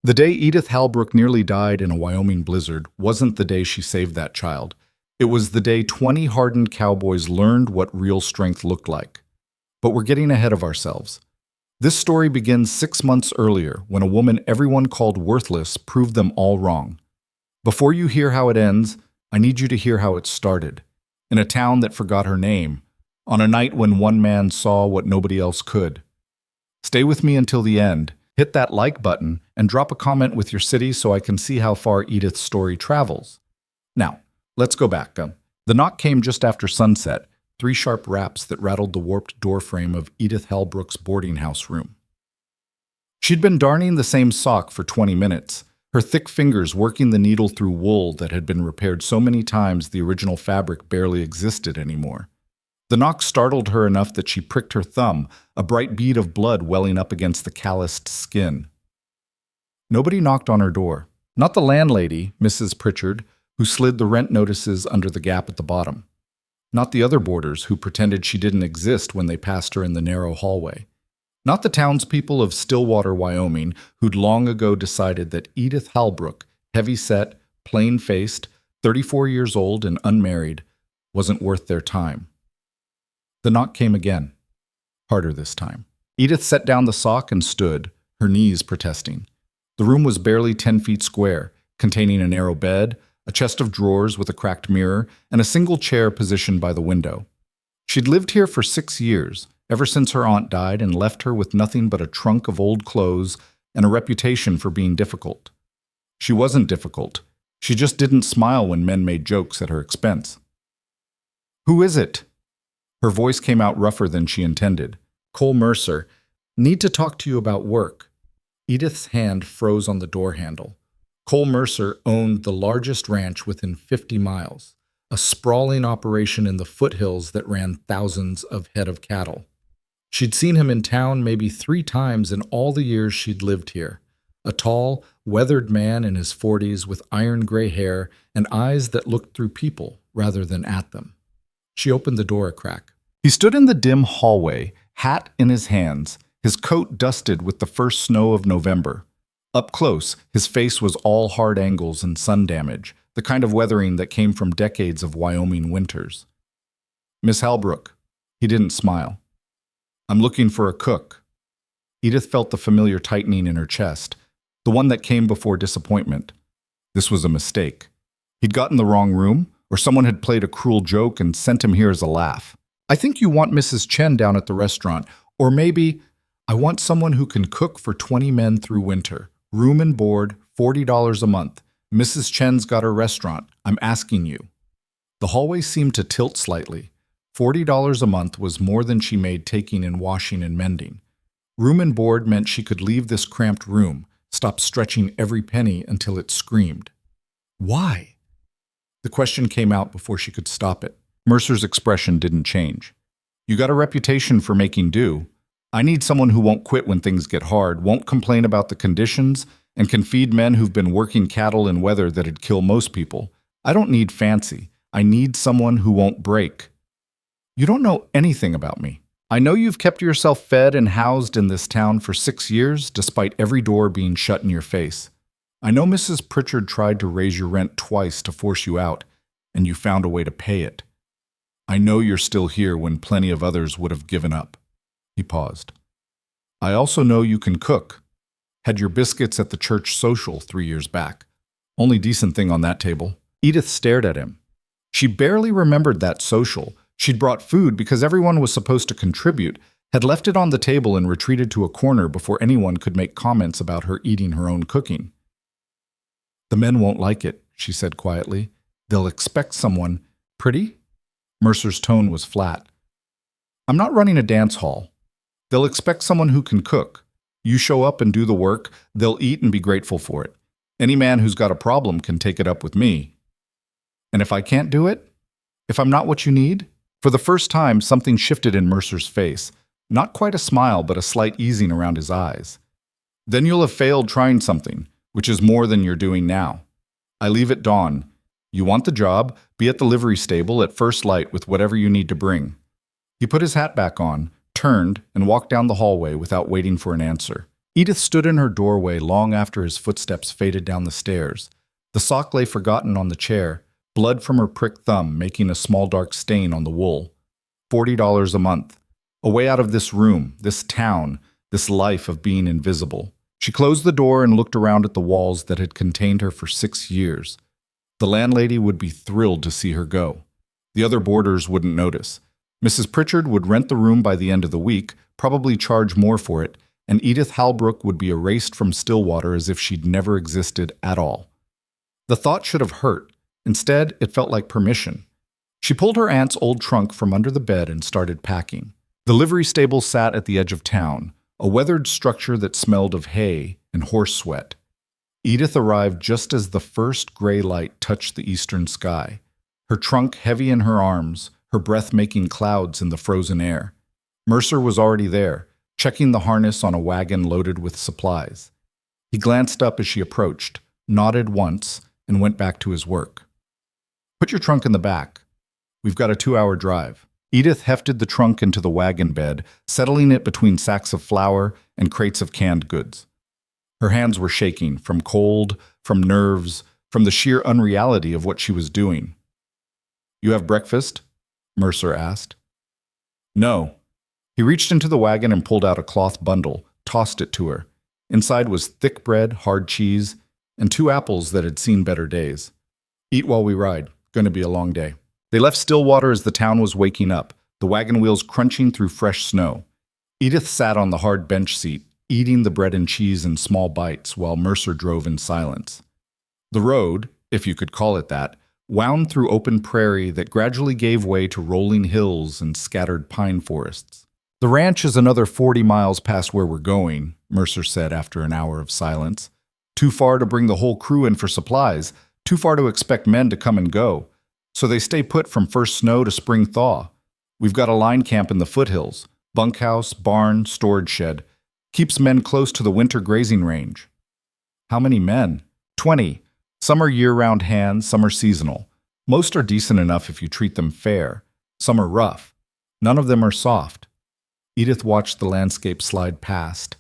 The day Edith Halbrook nearly died in a Wyoming blizzard wasn't the day she saved that child. It was the day 20 hardened cowboys learned what real strength looked like. But we're getting ahead of ourselves. This story begins 6 months earlier when a woman everyone called worthless proved them all wrong. Before you hear how it ends, I need you to hear how it started. In a town that forgot her name, on a night when one man saw what nobody else could. Stay with me until the end. Hit that like button and drop a comment with your city so I can see how far Edith's story travels. Now, let's go back. The knock came just after sunset, 3 sharp raps that rattled the warped doorframe of Edith Halbrook's boarding house room. She'd been darning the same sock for 20 minutes, her thick fingers working the needle through wool that had been repaired so many times the original fabric barely existed anymore. The knock startled her enough that she pricked her thumb, a bright bead of blood welling up against the calloused skin. Nobody knocked on her door. Not the landlady, Mrs. Pritchard, who slid the rent notices under the gap at the bottom. Not the other boarders who pretended she didn't exist when they passed her in the narrow hallway. Not the townspeople of Stillwater, Wyoming, who'd long ago decided that Edith Halbrook, heavy-set, plain-faced, 34 years old and unmarried, wasn't worth their time. The knock came again, harder this time. Edith set down the sock and stood, her knees protesting. The room was barely 10 feet square, containing a narrow bed, a chest of drawers with a cracked mirror, and a single chair positioned by the window. She'd lived here for 6 years, ever since her aunt died and left her with nothing but a trunk of old clothes and a reputation for being difficult. She wasn't difficult. She just didn't smile when men made jokes at her expense. "Who is it?" Her voice came out rougher than she intended. "Cole Mercer. Need to talk to you about work." Edith's hand froze on the door handle. Cole Mercer owned the largest ranch within 50 miles, a sprawling operation in the foothills that ran thousands of head of cattle. She'd seen him in town maybe 3 times in all the years she'd lived here. A tall, weathered man in his 40s with iron gray hair and eyes that looked through people rather than at them. She opened the door a crack. He stood in the dim hallway, hat in his hands, his coat dusted with the first snow of November. Up close, his face was all hard angles and sun damage, the kind of weathering that came from decades of Wyoming winters. "Miss Halbrook." He didn't smile. "I'm looking for a cook." Edith felt the familiar tightening in her chest, the one that came before disappointment. This was a mistake. He'd gotten the wrong room, or someone had played a cruel joke and sent him here as a laugh. "I think you want Mrs. Chen down at the restaurant, or maybe I want someone who can cook for 20 men through winter. Room and board, $40 a month. Mrs. Chen's got her restaurant. I'm asking you." The hallway seemed to tilt slightly. $40 a month was more than she made taking in washing and mending. Room and board meant she could leave this cramped room, stop stretching every penny until it screamed. "Why?" The question came out before she could stop it. Mercer's expression didn't change. "You got a reputation for making do. I need someone who won't quit when things get hard, won't complain about the conditions, and can feed men who've been working cattle in weather that'd kill most people. I don't need fancy. I need someone who won't break." "You don't know anything about me. I know you've kept yourself fed and housed in this town for 6 years, despite every door being shut in your face. I know Mrs. Pritchard tried to raise your rent twice to force you out, and you found a way to pay it. I know you're still here when plenty of others would have given up." He paused. "I also know you can cook. Had your biscuits at the church social 3 years back. Only decent thing on that table." Edith stared at him. She barely remembered that social. She'd brought food because everyone was supposed to contribute, had left it on the table and retreated to a corner before anyone could make comments about her eating her own cooking. "The men won't like it," she said quietly. "They'll expect someone pretty?" Mercer's tone was flat. "I'm not running a dance hall. They'll expect someone who can cook. You show up and do the work, they'll eat and be grateful for it. Any man who's got a problem can take it up with me. And if I can't do it? If I'm not what you need?" For the first time, something shifted in Mercer's face. Not quite a smile, but a slight easing around his eyes. "Then you'll have failed trying something, which is more than you're doing now. I leave at dawn. You want the job, be at the livery stable at first light with whatever you need to bring." He put his hat back on, turned, and walked down the hallway without waiting for an answer. Edith stood in her doorway long after his footsteps faded down the stairs. The sock lay forgotten on the chair, blood from her pricked thumb making a small dark stain on the wool. $40 a month. A way out of this room, this town, this life of being invisible. She closed the door and looked around at the walls that had contained her for 6 years. The landlady would be thrilled to see her go. The other boarders wouldn't notice. Mrs. Pritchard would rent the room by the end of the week, probably charge more for it, and Edith Halbrook would be erased from Stillwater as if she'd never existed at all. The thought should have hurt. Instead, it felt like permission. She pulled her aunt's old trunk from under the bed and started packing. The livery stable sat at the edge of town, a weathered structure that smelled of hay and horse sweat. Edith arrived just as the first gray light touched the eastern sky, her trunk heavy in her arms, her breath making clouds in the frozen air. Mercer was already there, checking the harness on a wagon loaded with supplies. He glanced up as she approached, nodded once, and went back to his work. "Put your trunk in the back. We've got a 2-hour drive." Edith hefted the trunk into the wagon bed, settling it between sacks of flour and crates of canned goods. Her hands were shaking, from cold, from nerves, from the sheer unreality of what she was doing. "You have breakfast?" Mercer asked. "No." He reached into the wagon and pulled out a cloth bundle, tossed it to her. Inside was thick bread, hard cheese, and 2 apples that had seen better days. "Eat while we ride. Going to be a long day." They left Stillwater as the town was waking up, the wagon wheels crunching through fresh snow. Edith sat on the hard bench seat, eating the bread and cheese in small bites while Mercer drove in silence. The road, if you could call it that, wound through open prairie that gradually gave way to rolling hills and scattered pine forests. "The ranch is another 40 miles past where we're going," Mercer said after an hour of silence. "Too far to bring the whole crew in for supplies, too far to expect men to come and go. So they stay put from first snow to spring thaw. We've got a line camp in the foothills, bunkhouse, barn, storage shed. Keeps men close to the winter grazing range." "How many men?" 20. Some are year-round hands, some are seasonal. Most are decent enough if you treat them fair. Some are rough. None of them are soft. Edith watched the landscape slide past.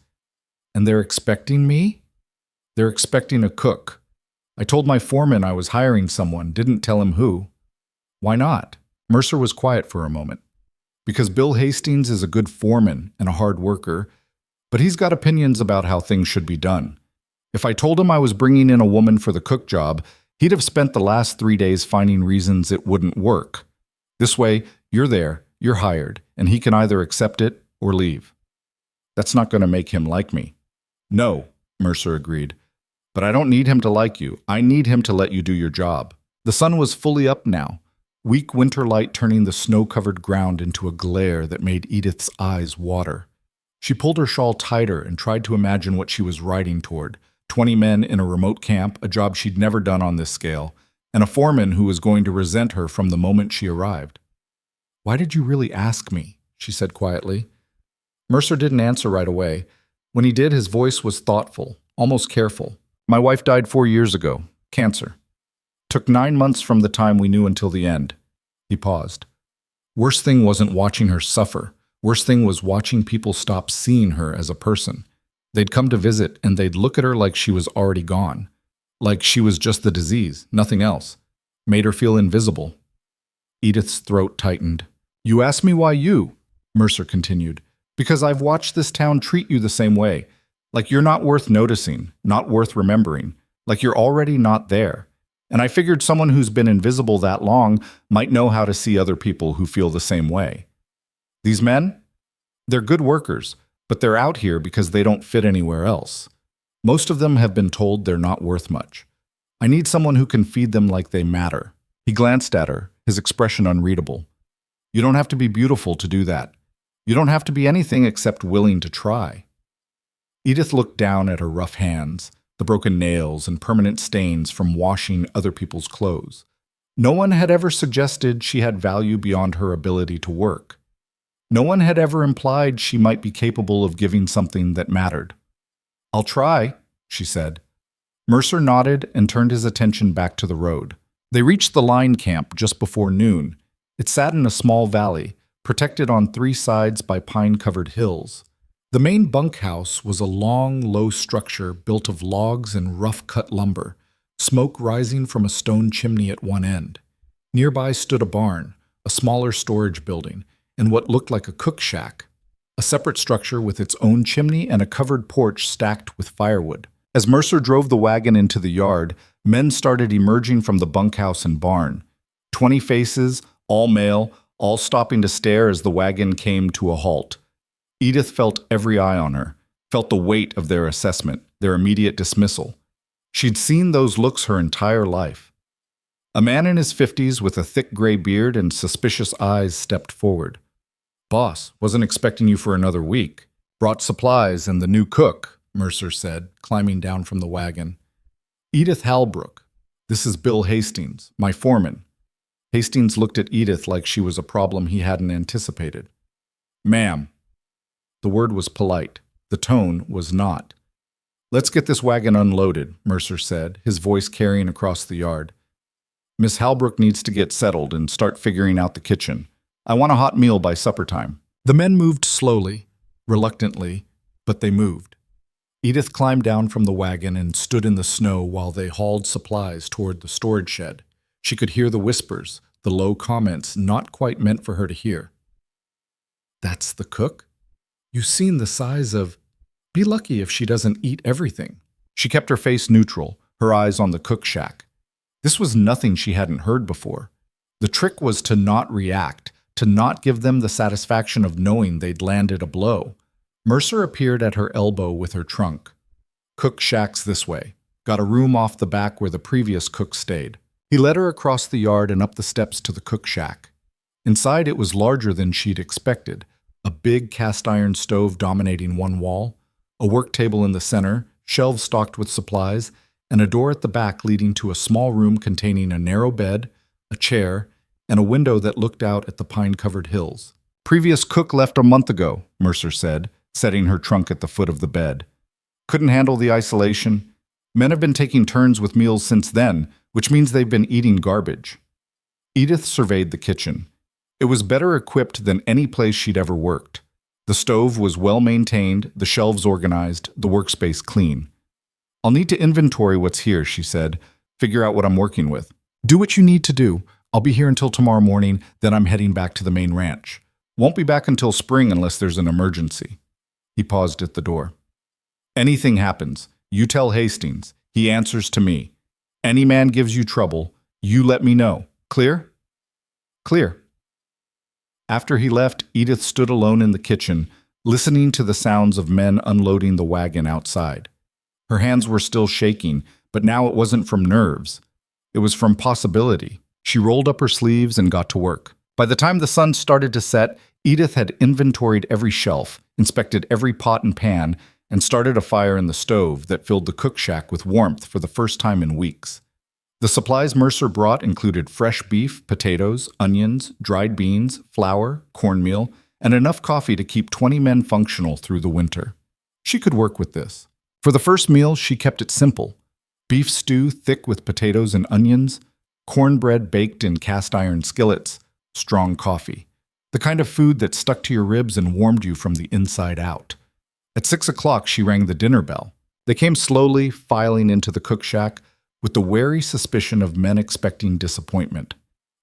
"And they're expecting me?" "They're expecting a cook. I told my foreman I was hiring someone, didn't tell him who." "Why not?" Mercer was quiet for a moment. "Because Bill Hastings is a good foreman and a hard worker, but he's got opinions about how things should be done. If I told him I was bringing in a woman for the cook job, he'd have spent the last 3 days finding reasons it wouldn't work. This way, you're there, you're hired, and he can either accept it or leave. That's not going to make him like me." "No," Mercer agreed. "But I don't need him to like you. I need him to let you do your job." The sun was fully up now, weak winter light turning the snow-covered ground into a glare that made Edith's eyes water. She pulled her shawl tighter and tried to imagine what she was riding toward. 20 men in a remote camp, a job she'd never done on this scale, and a foreman who was going to resent her from the moment she arrived. "Why did you really ask me?" she said quietly. Mercer didn't answer right away. When he did, his voice was thoughtful, almost careful. "My wife died 4 years ago. Cancer. Took 9 months from the time we knew until the end." He paused. "Worst thing wasn't watching her suffer. Worst thing was watching people stop seeing her as a person. They'd come to visit, and they'd look at her like she was already gone. Like she was just the disease, nothing else. Made her feel invisible." Edith's throat tightened. "You asked me why you?" Mercer continued. "Because I've watched this town treat you the same way. Like you're not worth noticing, not worth remembering. Like you're already not there. And I figured someone who's been invisible that long might know how to see other people who feel the same way. These men? They're good workers, but they're out here because they don't fit anywhere else. Most of them have been told they're not worth much. I need someone who can feed them like they matter." He glanced at her, his expression unreadable. "You don't have to be beautiful to do that. You don't have to be anything except willing to try." Edith looked down at her rough hands, the broken nails and permanent stains from washing other people's clothes. No one had ever suggested she had value beyond her ability to work. No one had ever implied she might be capable of giving something that mattered. "I'll try," she said. Mercer nodded and turned his attention back to the road. They reached the line camp just before noon. It sat in a small valley, protected on 3 sides by pine-covered hills. The main bunkhouse was a long, low structure built of logs and rough-cut lumber, smoke rising from a stone chimney at one end. Nearby stood a barn, a smaller storage building, and what looked like a cook shack, a separate structure with its own chimney and a covered porch stacked with firewood. As Mercer drove the wagon into the yard, men started emerging from the bunkhouse and barn. 20 faces, all male, all stopping to stare as the wagon came to a halt. Edith felt every eye on her, felt the weight of their assessment, their immediate dismissal. She'd seen those looks her entire life. A man in his 50s with a thick gray beard and suspicious eyes stepped forward. "Boss, wasn't expecting you for another week. Brought supplies and the new cook," Mercer said, climbing down from the wagon. "Edith Halbrook. This is Bill Hastings, my foreman." Hastings looked at Edith like she was a problem he hadn't anticipated. "Ma'am." The word was polite. The tone was not. "Let's get this wagon unloaded," Mercer said, his voice carrying across the yard. "Miss Halbrook needs to get settled and start figuring out the kitchen. I want a hot meal by supper time." The men moved slowly, reluctantly, but they moved. Edith climbed down from the wagon and stood in the snow while they hauled supplies toward the storage shed. She could hear the whispers, the low comments not quite meant for her to hear. "That's the cook? You've seen the size of... Be lucky if she doesn't eat everything." She kept her face neutral, her eyes on the cook shack. This was nothing she hadn't heard before. The trick was to not react, to not give them the satisfaction of knowing they'd landed a blow. Mercer appeared at her elbow with her trunk. "Cook shack's this way. Got a room off the back where the previous cook stayed." He led her across the yard and up the steps to the cook shack. Inside it was larger than she'd expected. A big cast-iron stove dominating one wall, a work table in the center, shelves stocked with supplies, and a door at the back leading to a small room containing a narrow bed, a chair, and a window that looked out at the pine-covered hills. "Previous cook left a month ago," Mercer said, setting her trunk at the foot of the bed. "Couldn't handle the isolation. Men have been taking turns with meals since then, which means they've been eating garbage." Edith surveyed the kitchen. It was better equipped than any place she'd ever worked. The stove was well maintained, the shelves organized, the workspace clean. "I'll need to inventory what's here," she said, "figure out what I'm working with." "Do what you need to do. I'll be here until tomorrow morning, then I'm heading back to the main ranch. Won't be back until spring unless there's an emergency." He paused at the door. "Anything happens, you tell Hastings. He answers to me. Any man gives you trouble, you let me know. Clear?" "Clear." After he left, Edith stood alone in the kitchen, listening to the sounds of men unloading the wagon outside. Her hands were still shaking, but now it wasn't from nerves. It was from possibility. She rolled up her sleeves and got to work. By the time the sun started to set, Edith had inventoried every shelf, inspected every pot and pan, and started a fire in the stove that filled the cook shack with warmth for the first time in weeks. The supplies Mercer brought included fresh beef, potatoes, onions, dried beans, flour, cornmeal, and enough coffee to keep 20 men functional through the winter. She could work with this. For the first meal, she kept it simple. Beef stew thick with potatoes and onions, cornbread baked in cast-iron skillets, strong coffee. The kind of food that stuck to your ribs and warmed you from the inside out. At 6 o'clock, she rang the dinner bell. They came slowly, filing into the cook shack, with the wary suspicion of men expecting disappointment.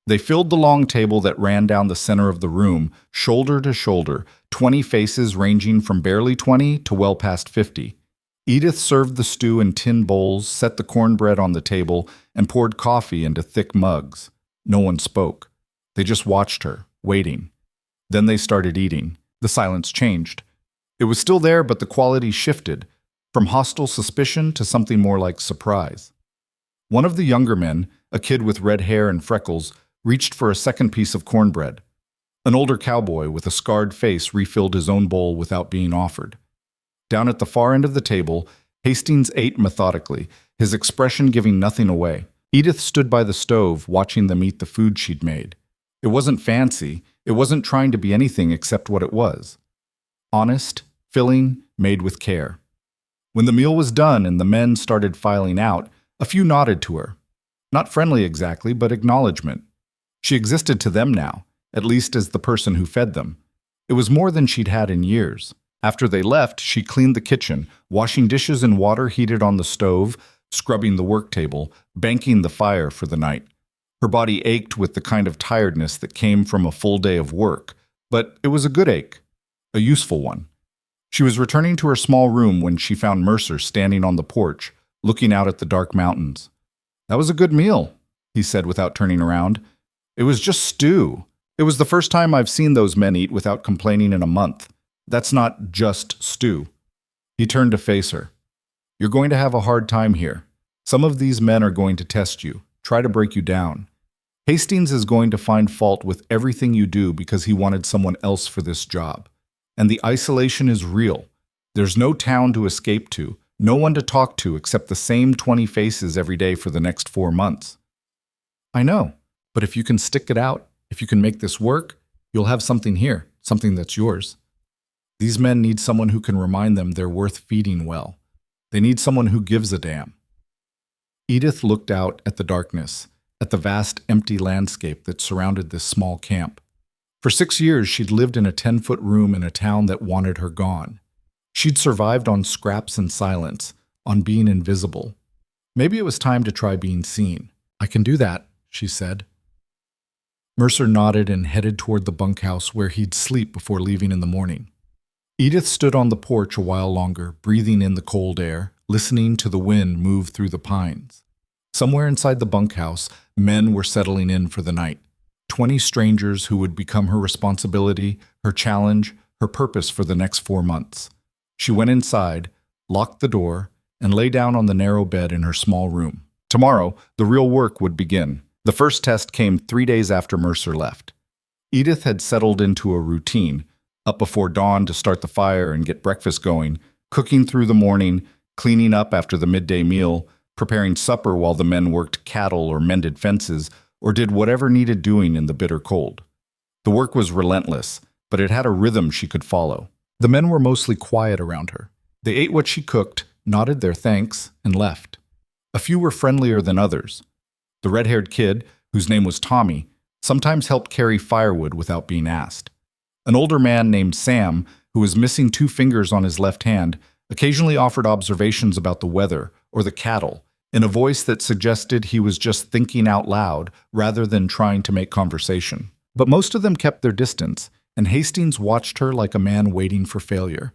They filled the long table that ran down the center of the room, shoulder to shoulder, 20 faces ranging from barely 20 to well past 50. Edith served the stew in tin bowls, set the cornbread on the table, and poured coffee into thick mugs. No one spoke. They just watched her, waiting. Then they started eating. The silence changed. It was still there, but the quality shifted, from hostile suspicion to something more like surprise. One of the younger men, a kid with red hair and freckles, reached for a second piece of cornbread. An older cowboy with a scarred face refilled his own bowl without being offered. Down at the far end of the table, Hastings ate methodically, his expression giving nothing away. Edith stood by the stove, watching them eat the food she'd made. It wasn't fancy. It wasn't trying to be anything except what it was. Honest, filling, made with care. When the meal was done and the men started filing out, a few nodded to her. Not friendly exactly, but acknowledgement. She existed to them now, at least as the person who fed them. It was more than she'd had in years. After they left, she cleaned the kitchen, washing dishes in water heated on the stove, scrubbing the work table, banking the fire for the night. Her body ached with the kind of tiredness that came from a full day of work, but it was a good ache, a useful one. She was returning to her small room when she found Mercer standing on the porch, looking out at the dark mountains. "That was a good meal," he said without turning around. "It was just stew. It was the first time I've seen those men eat without complaining in a month. That's not just stew." He turned to face her. "You're going to have a hard time here. Some of these men are going to test you, try to break you down. Hastings is going to find fault with everything you do because he wanted someone else for this job. And the isolation is real. There's no town to escape to, no one to talk to except the same 20 faces every day for the next 4 months." "I know, but if you can stick it out, if you can make this work, you'll have something here, something that's yours. These men need someone who can remind them they're worth feeding well. They need someone who gives a damn." Edith looked out at the darkness, at the vast empty landscape that surrounded this small camp. For 6 years, she'd lived in a 10-foot room in a town that wanted her gone. She'd survived on scraps and silence, on being invisible. Maybe it was time to try being seen. "I can do that," she said. Mercer nodded and headed toward the bunkhouse where he'd sleep before leaving in the morning. Edith stood on the porch a while longer, breathing in the cold air, listening to the wind move through the pines. Somewhere inside the bunkhouse, men were settling in for the night. 20 strangers who would become her responsibility, her challenge, her purpose for the next 4 months. She went inside, locked the door, and lay down on the narrow bed in her small room. Tomorrow, the real work would begin. The first test came 3 days after Mercer left. Edith had settled into a routine, up before dawn to start the fire and get breakfast going, cooking through the morning, cleaning up after the midday meal, preparing supper while the men worked cattle or mended fences, or did whatever needed doing in the bitter cold. The work was relentless, but it had a rhythm she could follow. The men were mostly quiet around her. They ate what she cooked, nodded their thanks, and left. A few were friendlier than others. The red-haired kid, whose name was Tommy, sometimes helped carry firewood without being asked. An older man named Sam, who was missing 2 fingers on his left hand, occasionally offered observations about the weather or the cattle, in a voice that suggested he was just thinking out loud rather than trying to make conversation. But most of them kept their distance, and Hastings watched her like a man waiting for failure.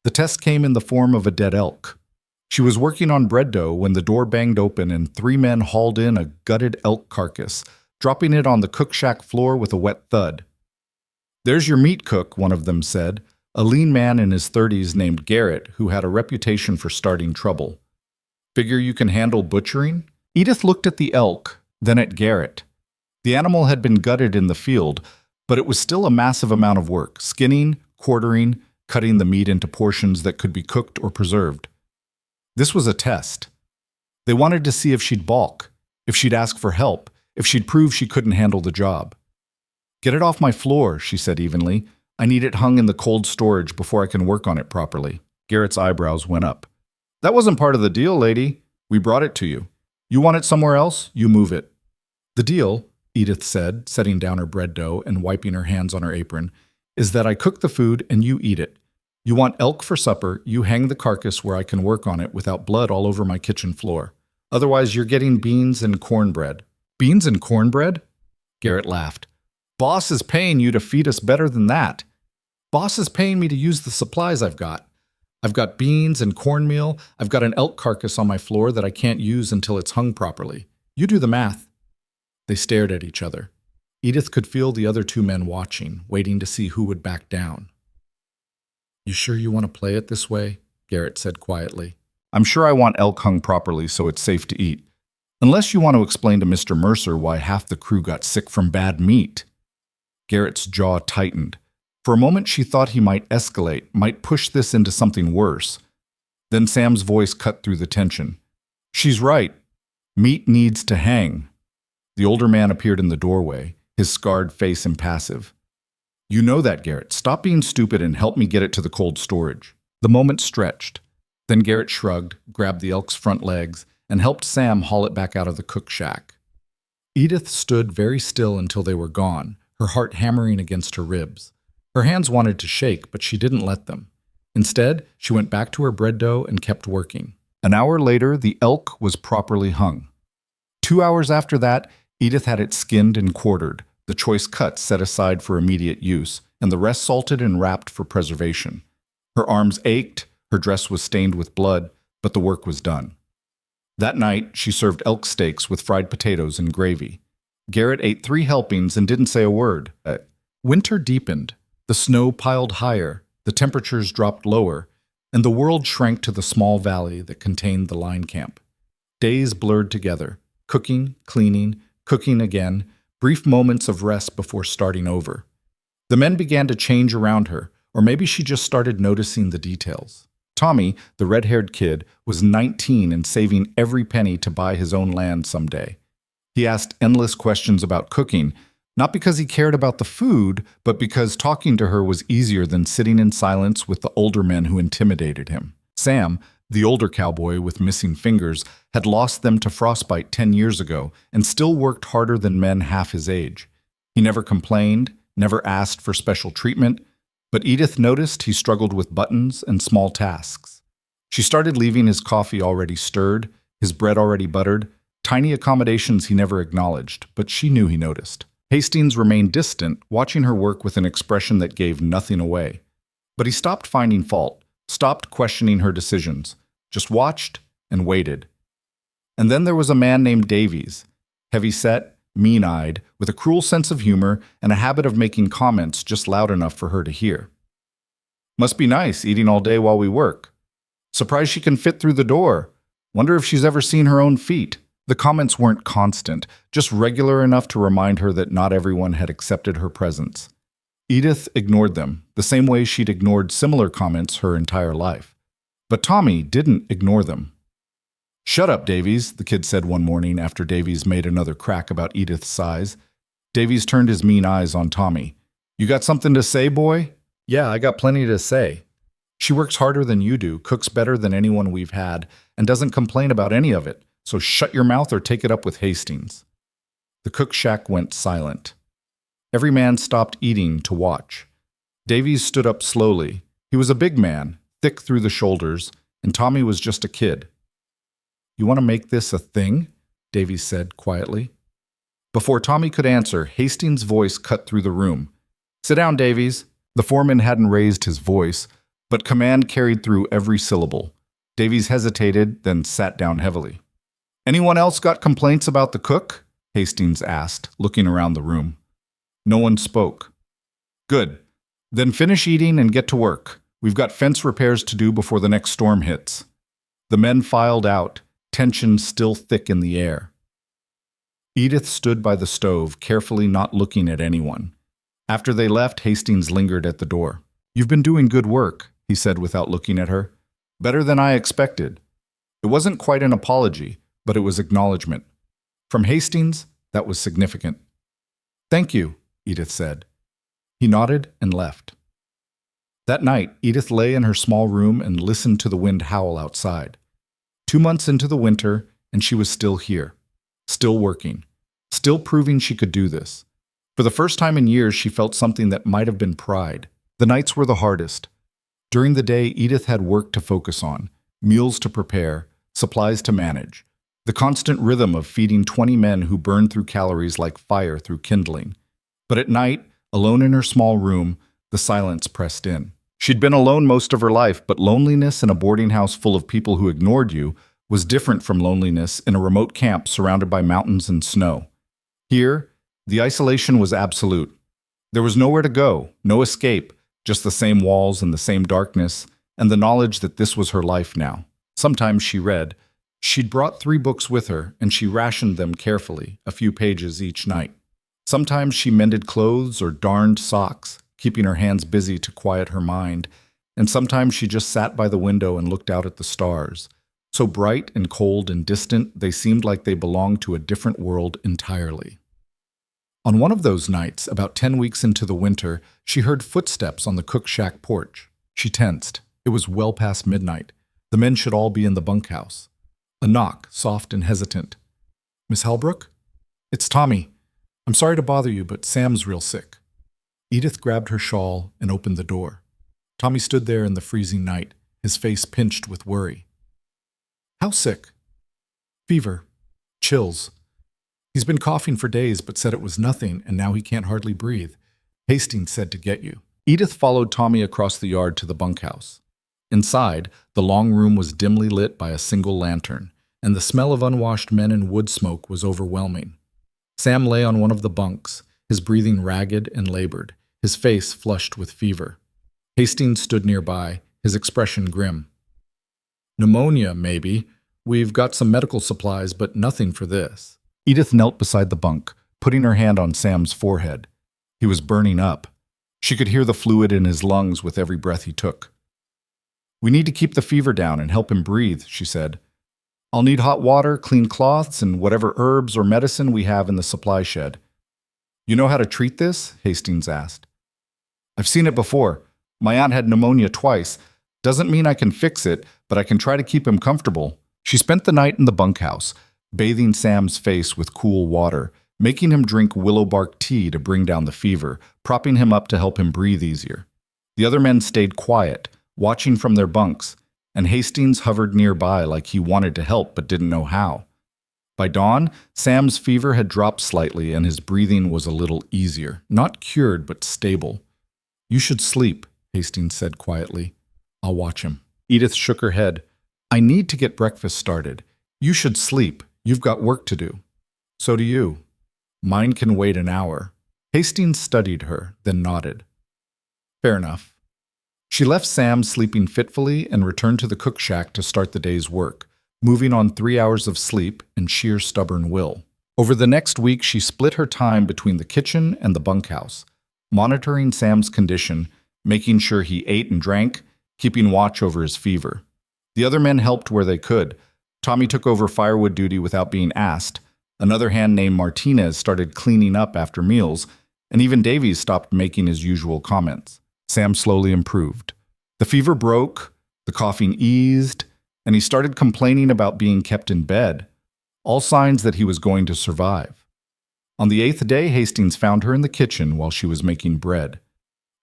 The test came in the form of a dead elk. She was working on bread dough when the door banged open and 3 men hauled in a gutted elk carcass, dropping it on the cook shack floor with a wet thud. "There's your meat cook," one of them said, a lean man in his 30s named Garrett who had a reputation for starting trouble. "Figure you can handle butchering?" Edith looked at the elk, then at Garrett. The animal had been gutted in the field, but it was still a massive amount of work, skinning, quartering, cutting the meat into portions that could be cooked or preserved. This was a test. They wanted to see if she'd balk, if she'd ask for help, if she'd prove she couldn't handle the job. "Get it off my floor," she said evenly. "I need it hung in the cold storage before I can work on it properly." Garrett's eyebrows went up. "That wasn't part of the deal, lady. We brought it to you. You want it somewhere else? You move it." "The deal," Edith said, setting down her bread dough and wiping her hands on her apron, "is that I cook the food and you eat it. You want elk for supper, you hang the carcass where I can work on it without blood all over my kitchen floor. Otherwise, you're getting beans and cornbread." "Beans and cornbread?" Garrett laughed. "Boss is paying you to feed us better than that. Boss is paying me to use the supplies I've got. I've got beans and cornmeal. I've got an elk carcass on my floor that I can't use until it's hung properly. You do the math." They stared at each other. Edith could feel the other 2 men watching, waiting to see who would back down. "You sure you want to play it this way?" Garrett said quietly. "I'm sure I want elk hung properly so it's safe to eat. Unless you want to explain to Mr. Mercer why half the crew got sick from bad meat." Garrett's jaw tightened. For a moment she thought he might escalate, might push this into something worse. Then Sam's voice cut through the tension. "She's right. Meat needs to hang." The older man appeared in the doorway, his scarred face impassive. "You know that, Garrett. Stop being stupid and help me get it to the cold storage." The moment stretched. Then Garrett shrugged, grabbed the elk's front legs, and helped Sam haul it back out of the cook shack. Edith stood very still until they were gone, her heart hammering against her ribs. Her hands wanted to shake, but she didn't let them. Instead, she went back to her bread dough and kept working. An hour later, the elk was properly hung. 2 hours after that, Edith had it skinned and quartered, the choice cuts set aside for immediate use, and the rest salted and wrapped for preservation. Her arms ached, her dress was stained with blood, but the work was done. That night, she served elk steaks with fried potatoes and gravy. Garrett ate 3 helpings and didn't say a word. Winter deepened. The snow piled higher, the temperatures dropped lower, and the world shrank to the small valley that contained the line camp. Days blurred together, cooking, cleaning, cooking again, brief moments of rest before starting over. The men began to change around her, or maybe she just started noticing the details. Tommy, the red-haired kid, was 19 and saving every penny to buy his own land someday. He asked endless questions about cooking, not because he cared about the food, but because talking to her was easier than sitting in silence with the older men who intimidated him. Sam, the older cowboy with missing fingers, had lost them to frostbite 10 years ago and still worked harder than men half his age. He never complained, never asked for special treatment, but Edith noticed he struggled with buttons and small tasks. She started leaving his coffee already stirred, his bread already buttered, tiny accommodations he never acknowledged, but she knew he noticed. Hastings remained distant, watching her work with an expression that gave nothing away. But he stopped finding fault, stopped questioning her decisions, just watched and waited. And then there was a man named Davies, heavy-set, mean-eyed, with a cruel sense of humor and a habit of making comments just loud enough for her to hear. "Must be nice, eating all day while we work. Surprised she can fit through the door. Wonder if she's ever seen her own feet." The comments weren't constant, just regular enough to remind her that not everyone had accepted her presence. Edith ignored them, the same way she'd ignored similar comments her entire life. But Tommy didn't ignore them. "Shut up, Davies," the kid said one morning after Davies made another crack about Edith's size. Davies turned his mean eyes on Tommy. "You got something to say, boy?" "Yeah, I got plenty to say. She works harder than you do, cooks better than anyone we've had, and doesn't complain about any of it. So shut your mouth or take it up with Hastings." The cook shack went silent. Every man stopped eating to watch. Davies stood up slowly. He was a big man, thick through the shoulders, and Tommy was just a kid. "You want to make this a thing?" Davies said quietly. Before Tommy could answer, Hastings' voice cut through the room. "Sit down, Davies." The foreman hadn't raised his voice, but command carried through every syllable. Davies hesitated, then sat down heavily. "Anyone else got complaints about the cook?" Hastings asked, looking around the room. No one spoke. "Good. Then finish eating and get to work. We've got fence repairs to do before the next storm hits." The men filed out, tension still thick in the air. Edith stood by the stove, carefully not looking at anyone. After they left, Hastings lingered at the door. "You've been doing good work," he said without looking at her. "Better than I expected." It wasn't quite an apology, but it was acknowledgement. From Hastings, that was significant. "Thank you," Edith said. He nodded and left. That night, Edith lay in her small room and listened to the wind howl outside. 2 months into the winter, and she was still here, still working, still proving she could do this. For the first time in years, she felt something that might have been pride. The nights were the hardest. During the day, Edith had work to focus on, meals to prepare, supplies to manage. The constant rhythm of feeding 20 men who burned through calories like fire through kindling. But at night, alone in her small room, the silence pressed in. She'd been alone most of her life, but loneliness in a boarding house full of people who ignored you was different from loneliness in a remote camp surrounded by mountains and snow. Here, the isolation was absolute. There was nowhere to go, no escape, just the same walls and the same darkness, and the knowledge that this was her life now. Sometimes she read. She'd brought 3 books with her, and she rationed them carefully, a few pages each night. Sometimes she mended clothes or darned socks, keeping her hands busy to quiet her mind, and sometimes she just sat by the window and looked out at the stars. So bright and cold and distant, they seemed like they belonged to a different world entirely. On one of those nights, about 10 weeks into the winter, she heard footsteps on the cook shack porch. She tensed. It was well past midnight. The men should all be in the bunkhouse. A knock, soft and hesitant. "Miss Halbrook?" "It's Tommy. I'm sorry to bother you, but Sam's real sick." Edith grabbed her shawl and opened the door. Tommy stood there in the freezing night, his face pinched with worry. How sick? Fever. Chills. He's been coughing for days but said it was nothing, and now he can't hardly breathe. Hastings said to get you. Edith followed Tommy across the yard to the bunkhouse. Inside, the long room was dimly lit by a single lantern, and the smell of unwashed men and wood smoke was overwhelming. Sam lay on one of the bunks, his breathing ragged and labored, his face flushed with fever. Hastings stood nearby, his expression grim. Pneumonia, maybe. We've got some medical supplies, but nothing for this. Edith knelt beside the bunk, putting her hand on Sam's forehead. He was burning up. She could hear the fluid in his lungs with every breath he took. We need to keep the fever down and help him breathe, she said. I'll need hot water, clean cloths, and whatever herbs or medicine we have in the supply shed. You know how to treat this? Hastings asked. I've seen it before. My aunt had pneumonia twice. Doesn't mean I can fix it, but I can try to keep him comfortable. She spent the night in the bunkhouse, bathing Sam's face with cool water, making him drink willow bark tea to bring down the fever, propping him up to help him breathe easier. The other men stayed quiet, watching from their bunks, and Hastings hovered nearby like he wanted to help but didn't know how. By dawn, Sam's fever had dropped slightly and his breathing was a little easier, not cured but stable. You should sleep, Hastings said quietly. I'll watch him. Edith shook her head. I need to get breakfast started. You should sleep. You've got work to do. So do you. Mine can wait an hour. Hastings studied her, then nodded. Fair enough. She left Sam sleeping fitfully and returned to the cook shack to start the day's work, moving on 3 hours of sleep and sheer stubborn will. Over the next week, she split her time between the kitchen and the bunkhouse, monitoring Sam's condition, making sure he ate and drank, keeping watch over his fever. The other men helped where they could. Tommy took over firewood duty without being asked. Another hand named Martinez started cleaning up after meals, and even Davies stopped making his usual comments. Sam slowly improved. The fever broke, the coughing eased, and he started complaining about being kept in bed, all signs that he was going to survive. On the 8th day, Hastings found her in the kitchen while she was making bread.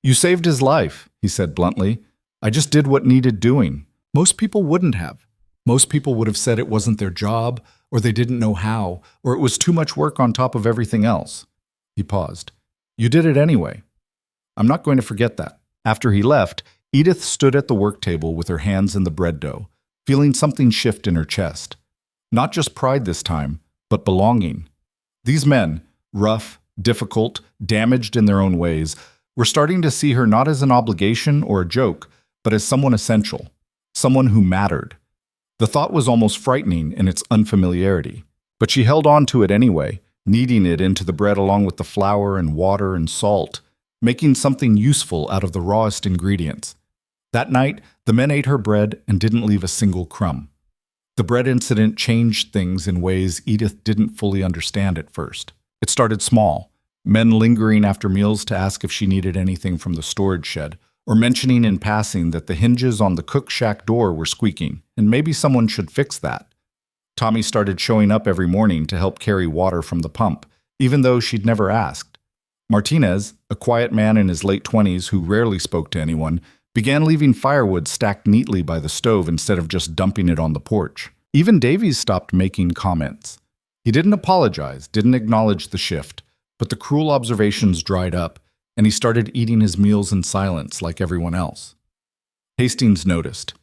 You saved his life, he said bluntly. I just did what needed doing. Most people wouldn't have. Most people would have said it wasn't their job, or they didn't know how, or it was too much work on top of everything else. He paused. You did it anyway. I'm not going to forget that. After he left, Edith stood at the work table with her hands in the bread dough, feeling something shift in her chest. Not just pride this time, but belonging. These men, rough, difficult, damaged in their own ways, were starting to see her not as an obligation or a joke, but as someone essential, someone who mattered. The thought was almost frightening in its unfamiliarity, but she held on to it anyway, kneading it into the bread along with the flour and water and salt, making something useful out of the rawest ingredients. That night, the men ate her bread and didn't leave a single crumb. The bread incident changed things in ways Edith didn't fully understand at first. It started small, men lingering after meals to ask if she needed anything from the storage shed, or mentioning in passing that the hinges on the cook shack door were squeaking, and maybe someone should fix that. Tommy started showing up every morning to help carry water from the pump, even though she'd never asked. Martinez, a quiet man in his late 20s who rarely spoke to anyone, began leaving firewood stacked neatly by the stove instead of just dumping it on the porch. Even Davies stopped making comments. He didn't apologize, didn't acknowledge the shift, but the cruel observations dried up, and he started eating his meals in silence like everyone else. Hastings noticed.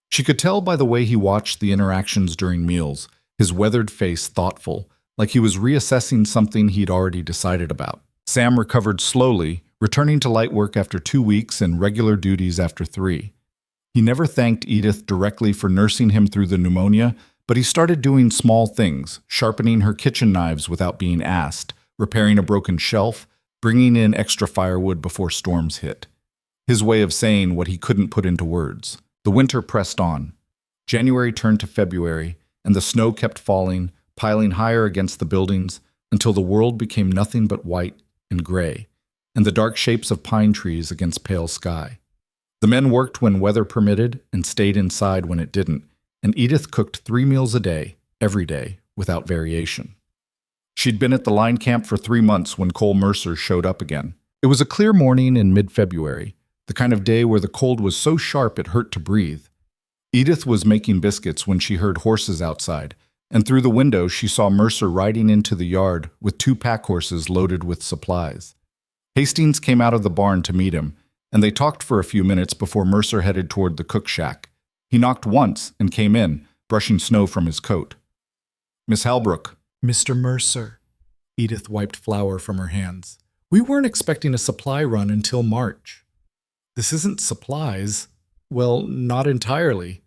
She could tell by the way he watched the interactions during meals, his weathered face thoughtful, like he was reassessing something he'd already decided about. Sam recovered slowly, returning to light work after 2 weeks and regular duties after 3. He never thanked Edith directly for nursing him through the pneumonia, but he started doing small things, sharpening her kitchen knives without being asked, repairing a broken shelf, bringing in extra firewood before storms hit. His way of saying what he couldn't put into words. The winter pressed on. January turned to February, and the snow kept falling, piling higher against the buildings, until the world became nothing but white and gray, and the dark shapes of pine trees against pale sky. The men worked when weather permitted and stayed inside when it didn't, and Edith cooked 3 meals a day, every day, without variation. She'd been at the line camp for 3 months when Cole Mercer showed up again. It was a clear morning in mid-February. The kind of day where the cold was so sharp it hurt to breathe. Edith was making biscuits when she heard horses outside, and through the window she saw Mercer riding into the yard with 2 pack horses loaded with supplies. Hastings came out of the barn to meet him, and they talked for a few minutes before Mercer headed toward the cook shack. He knocked once and came in, brushing snow from his coat. "Miss Halbrook." "Mr. Mercer." Edith wiped flour from her hands. "We weren't expecting a supply run until March." "This isn't supplies." "Well, not entirely."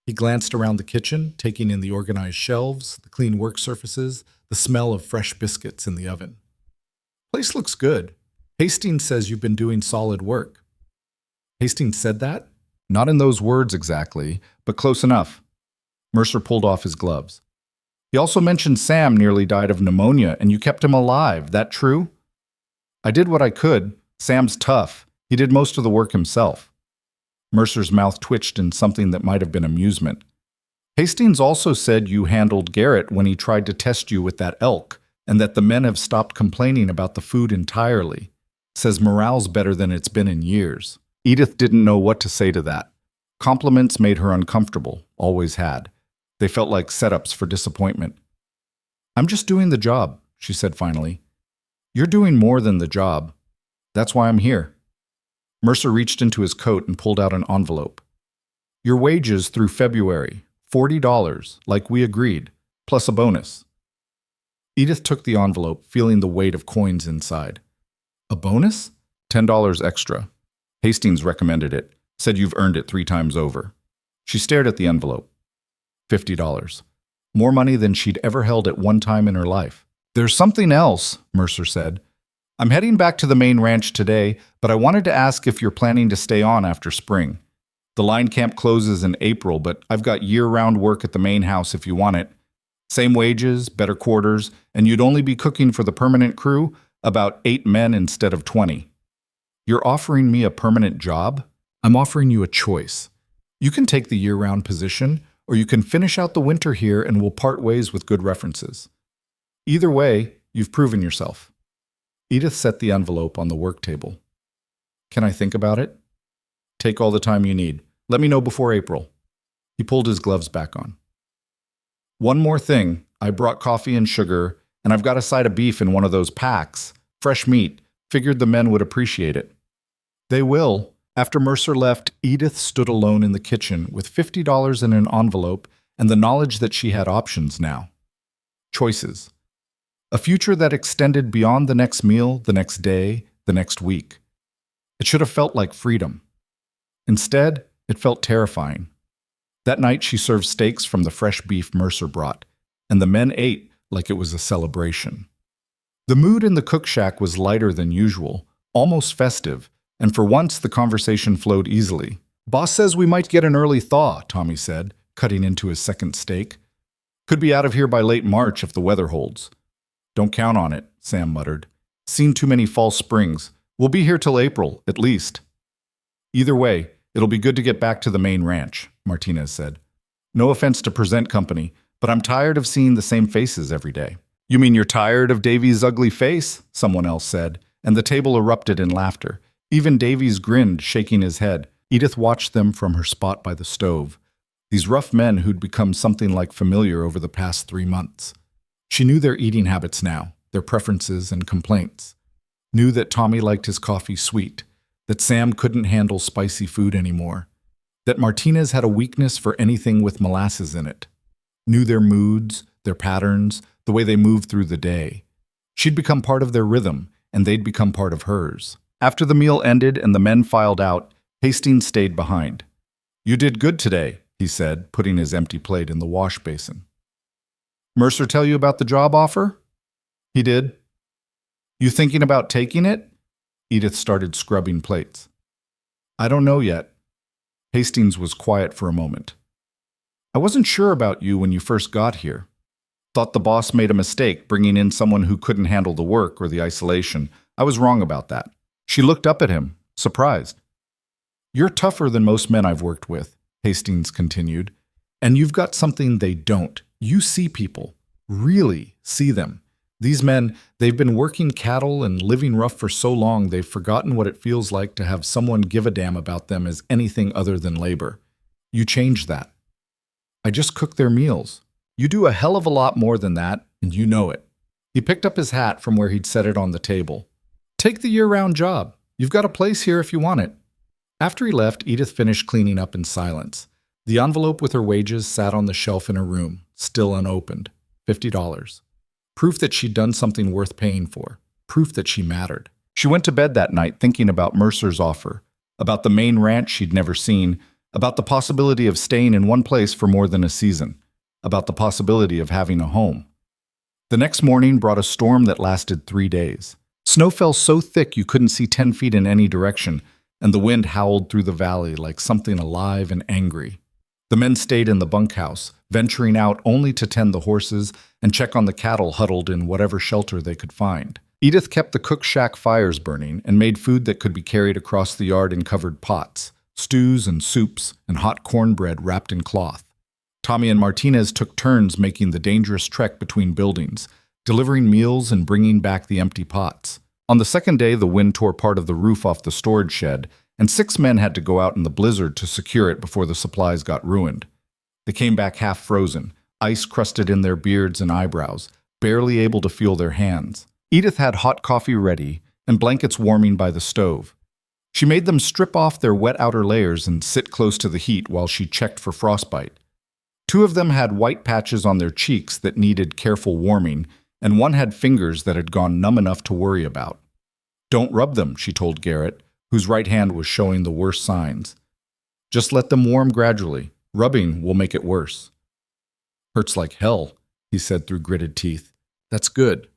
He glanced around the kitchen, taking in the organized shelves, the clean work surfaces, the smell of fresh biscuits in the oven. "Place looks good. Hastings says you've been doing solid work." "Hastings said that?" Not in those words exactly, but close enough. Mercer pulled off his gloves. "He also mentioned Sam nearly died of pneumonia and you kept him alive. That true?" "I did what I could. Sam's tough. He did most of the work himself." Mercer's mouth twitched in something that might have been amusement. "Hastings also said you handled Garrett when he tried to test you with that elk, and that the men have stopped complaining about the food entirely. Says morale's better than it's been in years." Edith didn't know what to say to that. Compliments made her uncomfortable, always had. They felt like setups for disappointment. "I'm just doing the job," she said finally. "You're doing more than the job. That's why I'm here." Mercer reached into his coat and pulled out an envelope. "Your wages through February, $40, like we agreed, plus a bonus." Edith took the envelope, feeling the weight of coins inside. "A bonus?" $10 extra. Hastings recommended it, said you've earned it 3 times over. She stared at the envelope. $50. More money than she'd ever held at one time in her life. "There's something else," Mercer said. "I'm heading back to the main ranch today, but I wanted to ask if you're planning to stay on after spring. The line camp closes in April, but I've got year-round work at the main house if you want it. Same wages, better quarters, and you'd only be cooking for the permanent crew, about 8 men instead of 20. "You're offering me a permanent job?" "I'm offering you a choice. You can take the year-round position, or you can finish out the winter here and we'll part ways with good references. Either way, you've proven yourself." Edith set the envelope on the work table. "Can I think about it?" "Take all the time you need. Let me know before April." He pulled his gloves back on. "One more thing. I brought coffee and sugar, and I've got a side of beef in one of those packs. Fresh meat. Figured the men would appreciate it." "They will." After Mercer left, Edith stood alone in the kitchen with $50 in an envelope and the knowledge that she had options now. Choices. A future that extended beyond the next meal, the next day, the next week. It should have felt like freedom. Instead, it felt terrifying. That night she served steaks from the fresh beef Mercer brought, and the men ate like it was a celebration. The mood in the cook shack was lighter than usual, almost festive, and for once the conversation flowed easily. "Boss says we might get an early thaw," Tommy said, cutting into his second steak. "Could be out of here by late March if the weather holds." "Don't count on it," Sam muttered. "Seen too many false springs. We'll be here till April, at least." "Either way, it'll be good to get back to the main ranch," Martinez said. "No offense to Present Company, but I'm tired of seeing the same faces every day." "You mean you're tired of Davy's ugly face?" someone else said, and the table erupted in laughter. Even Davies grinned, shaking his head. Edith watched them from her spot by the stove. These rough men who'd become something like familiar over the past 3 months. She knew their eating habits now, their preferences and complaints. Knew that Tommy liked his coffee sweet, that Sam couldn't handle spicy food anymore, that Martinez had a weakness for anything with molasses in it. Knew their moods, their patterns, the way they moved through the day. She'd become part of their rhythm, and they'd become part of hers. After the meal ended and the men filed out, Hastings stayed behind. "You did good today," he said, putting his empty plate in the wash basin. "Mercer tell you about the job offer?" "He did." "You thinking about taking it?" Edith started scrubbing plates. "I don't know yet." Hastings was quiet for a moment. "I wasn't sure about you when you first got here. Thought the boss made a mistake bringing in someone who couldn't handle the work or the isolation. I was wrong about that." She looked up at him, surprised. "You're tougher than most men I've worked with," Hastings continued, "and you've got something they don't. You see people, really see them. These men, they've been working cattle and living rough for so long they've forgotten what it feels like to have someone give a damn about them as anything other than labor. You change that. I just cook their meals. You do a hell of a lot more than that, and you know it. He picked up his hat from where he'd set it on the table. Take the year-round job. You've got a place here if you want it. After he left, Edith finished cleaning up in silence. The envelope with her wages sat on the shelf in her room, still unopened. $50. Proof that she'd done something worth paying for. Proof that she mattered. She went to bed that night thinking about Mercer's offer, about the Maine ranch she'd never seen, about the possibility of staying in one place for more than a season, about the possibility of having a home. The next morning brought a storm that lasted 3 days. Snow fell so thick you couldn't see 10 feet in any direction, and the wind howled through the valley like something alive and angry. The men stayed in the bunkhouse, venturing out only to tend the horses and check on the cattle huddled in whatever shelter they could find. Edith kept the cook shack fires burning and made food that could be carried across the yard in covered pots, stews and soups, and hot cornbread wrapped in cloth. Tommy and Martinez took turns making the dangerous trek between buildings, delivering meals and bringing back the empty pots. On the second day, the wind tore part of the roof off the storage shed, and 6 men had to go out in the blizzard to secure it before the supplies got ruined. They came back half frozen, ice crusted in their beards and eyebrows, barely able to feel their hands. Edith had hot coffee ready and blankets warming by the stove. She made them strip off their wet outer layers and sit close to the heat while she checked for frostbite. 2 of them had white patches on their cheeks that needed careful warming, and one had fingers that had gone numb enough to worry about. Don't rub them, she told Garrett, whose right hand was showing the worst signs. Just let them warm gradually. Rubbing will make it worse. Hurts like hell, he said through gritted teeth. That's good.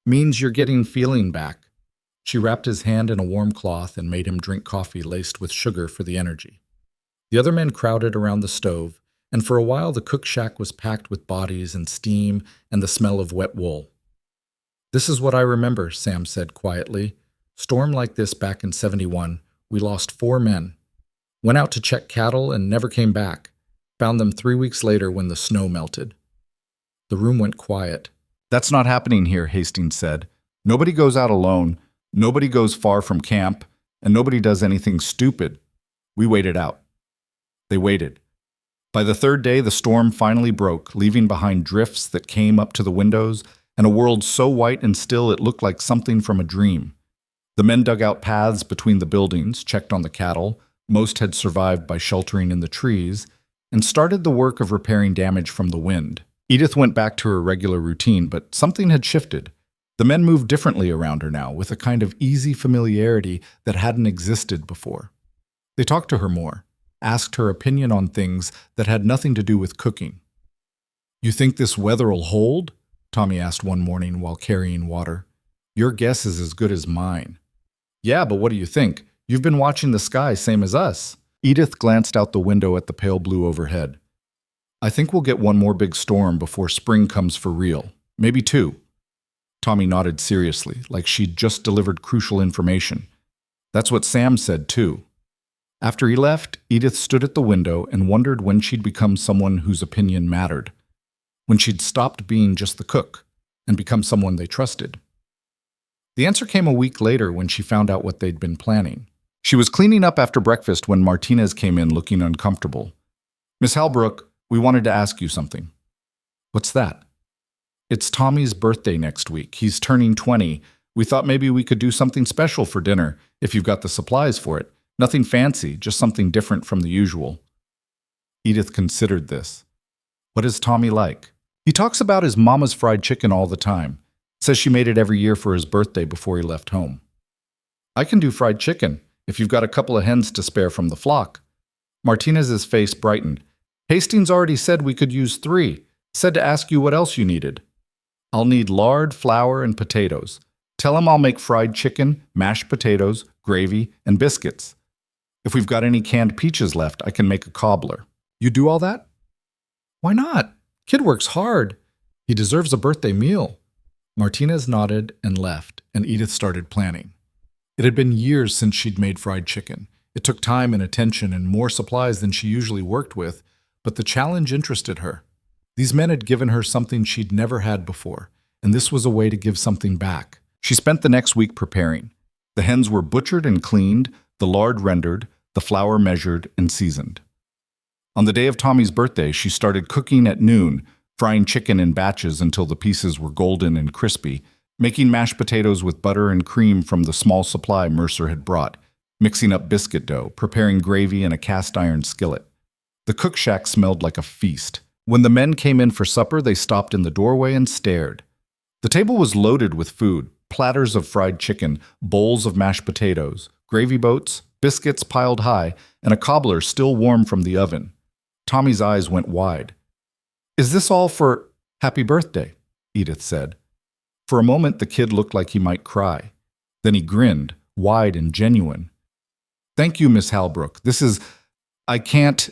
Means you're getting feeling back. She wrapped his hand in a warm cloth and made him drink coffee laced with sugar for the energy. The other men crowded around the stove, and for a while the cook shack was packed with bodies and steam and the smell of wet wool. This is what I remember, Sam said quietly. Storm like this back in '71, we lost 4 men. Went out to check cattle and never came back. Found them 3 weeks later when the snow melted. The room went quiet. That's not happening here, Hastings said. Nobody goes out alone, nobody goes far from camp, and nobody does anything stupid. We waited out. They waited. By the 3rd day, the storm finally broke, leaving behind drifts that came up to the windows and a world so white and still it looked like something from a dream. The men dug out paths between the buildings, checked on the cattle, most had survived by sheltering in the trees, and started the work of repairing damage from the wind. Edith went back to her regular routine, but something had shifted. The men moved differently around her now, with a kind of easy familiarity that hadn't existed before. They talked to her more, asked her opinion on things that had nothing to do with cooking. You think this weather'll hold? Tommy asked one morning while carrying water. Your guess is as good as mine. Yeah, but what do you think? You've been watching the sky same as us. Edith glanced out the window at the pale blue overhead. I think we'll get one more big storm before spring comes for real. Maybe 2. Tommy nodded seriously, like she'd just delivered crucial information. That's what Sam said, too. After he left, Edith stood at the window and wondered when she'd become someone whose opinion mattered. When she'd stopped being just the cook and become someone they trusted. The answer came a week later when she found out what they'd been planning. She was cleaning up after breakfast when Martinez came in looking uncomfortable. Miss Halbrook, we wanted to ask you something. What's that? It's Tommy's birthday next week. He's turning 20. We thought maybe we could do something special for dinner, if you've got the supplies for it. Nothing fancy, just something different from the usual. Edith considered this. What is Tommy like? He talks about his mama's fried chicken all the time. Says she made it every year for his birthday before he left home. I can do fried chicken, if you've got a couple of hens to spare from the flock. Martinez's face brightened. Hastings already said we could use 3. Said to ask you what else you needed. I'll need lard, flour, and potatoes. Tell him I'll make fried chicken, mashed potatoes, gravy, and biscuits. If we've got any canned peaches left, I can make a cobbler. You do all that? Why not? Kid works hard. He deserves a birthday meal. Martinez nodded and left, and Edith started planning. It had been years since she'd made fried chicken. It took time and attention and more supplies than she usually worked with, but the challenge interested her. These men had given her something she'd never had before, and this was a way to give something back. She spent the next week preparing. The hens were butchered and cleaned, the lard rendered, the flour measured and seasoned. On the day of Tommy's birthday, she started cooking at noon, frying chicken in batches until the pieces were golden and crispy, making mashed potatoes with butter and cream from the small supply Mercer had brought, mixing up biscuit dough, preparing gravy in a cast-iron skillet. The cook shack smelled like a feast. When the men came in for supper, they stopped in the doorway and stared. The table was loaded with food, platters of fried chicken, bowls of mashed potatoes, gravy boats, biscuits piled high, and a cobbler still warm from the oven. Tommy's eyes went wide. "Is this all for happy birthday?" Edith said. For a moment, the kid looked like he might cry. Then he grinned, wide and genuine. "Thank you, Miss Halbrook. I can't—"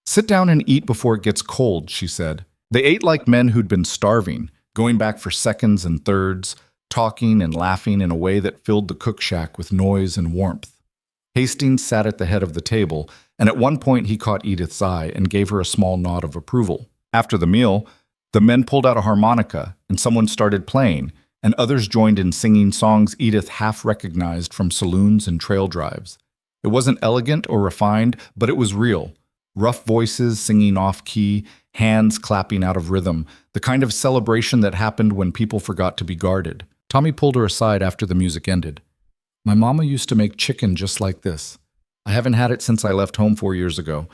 "Sit down and eat before it gets cold," she said. They ate like men who'd been starving, going back for seconds and thirds, talking and laughing in a way that filled the cook shack with noise and warmth. Hastings sat at the head of the table, and at one point he caught Edith's eye and gave her a small nod of approval. After the meal, the men pulled out a harmonica, and someone started playing, and others joined in singing songs Edith half recognized from saloons and trail drives. It wasn't elegant or refined, but it was real. Rough voices singing off-key, hands clapping out of rhythm, the kind of celebration that happened when people forgot to be guarded. Tommy pulled her aside after the music ended. "My mama used to make chicken just like this. I haven't had it since I left home 4 years ago.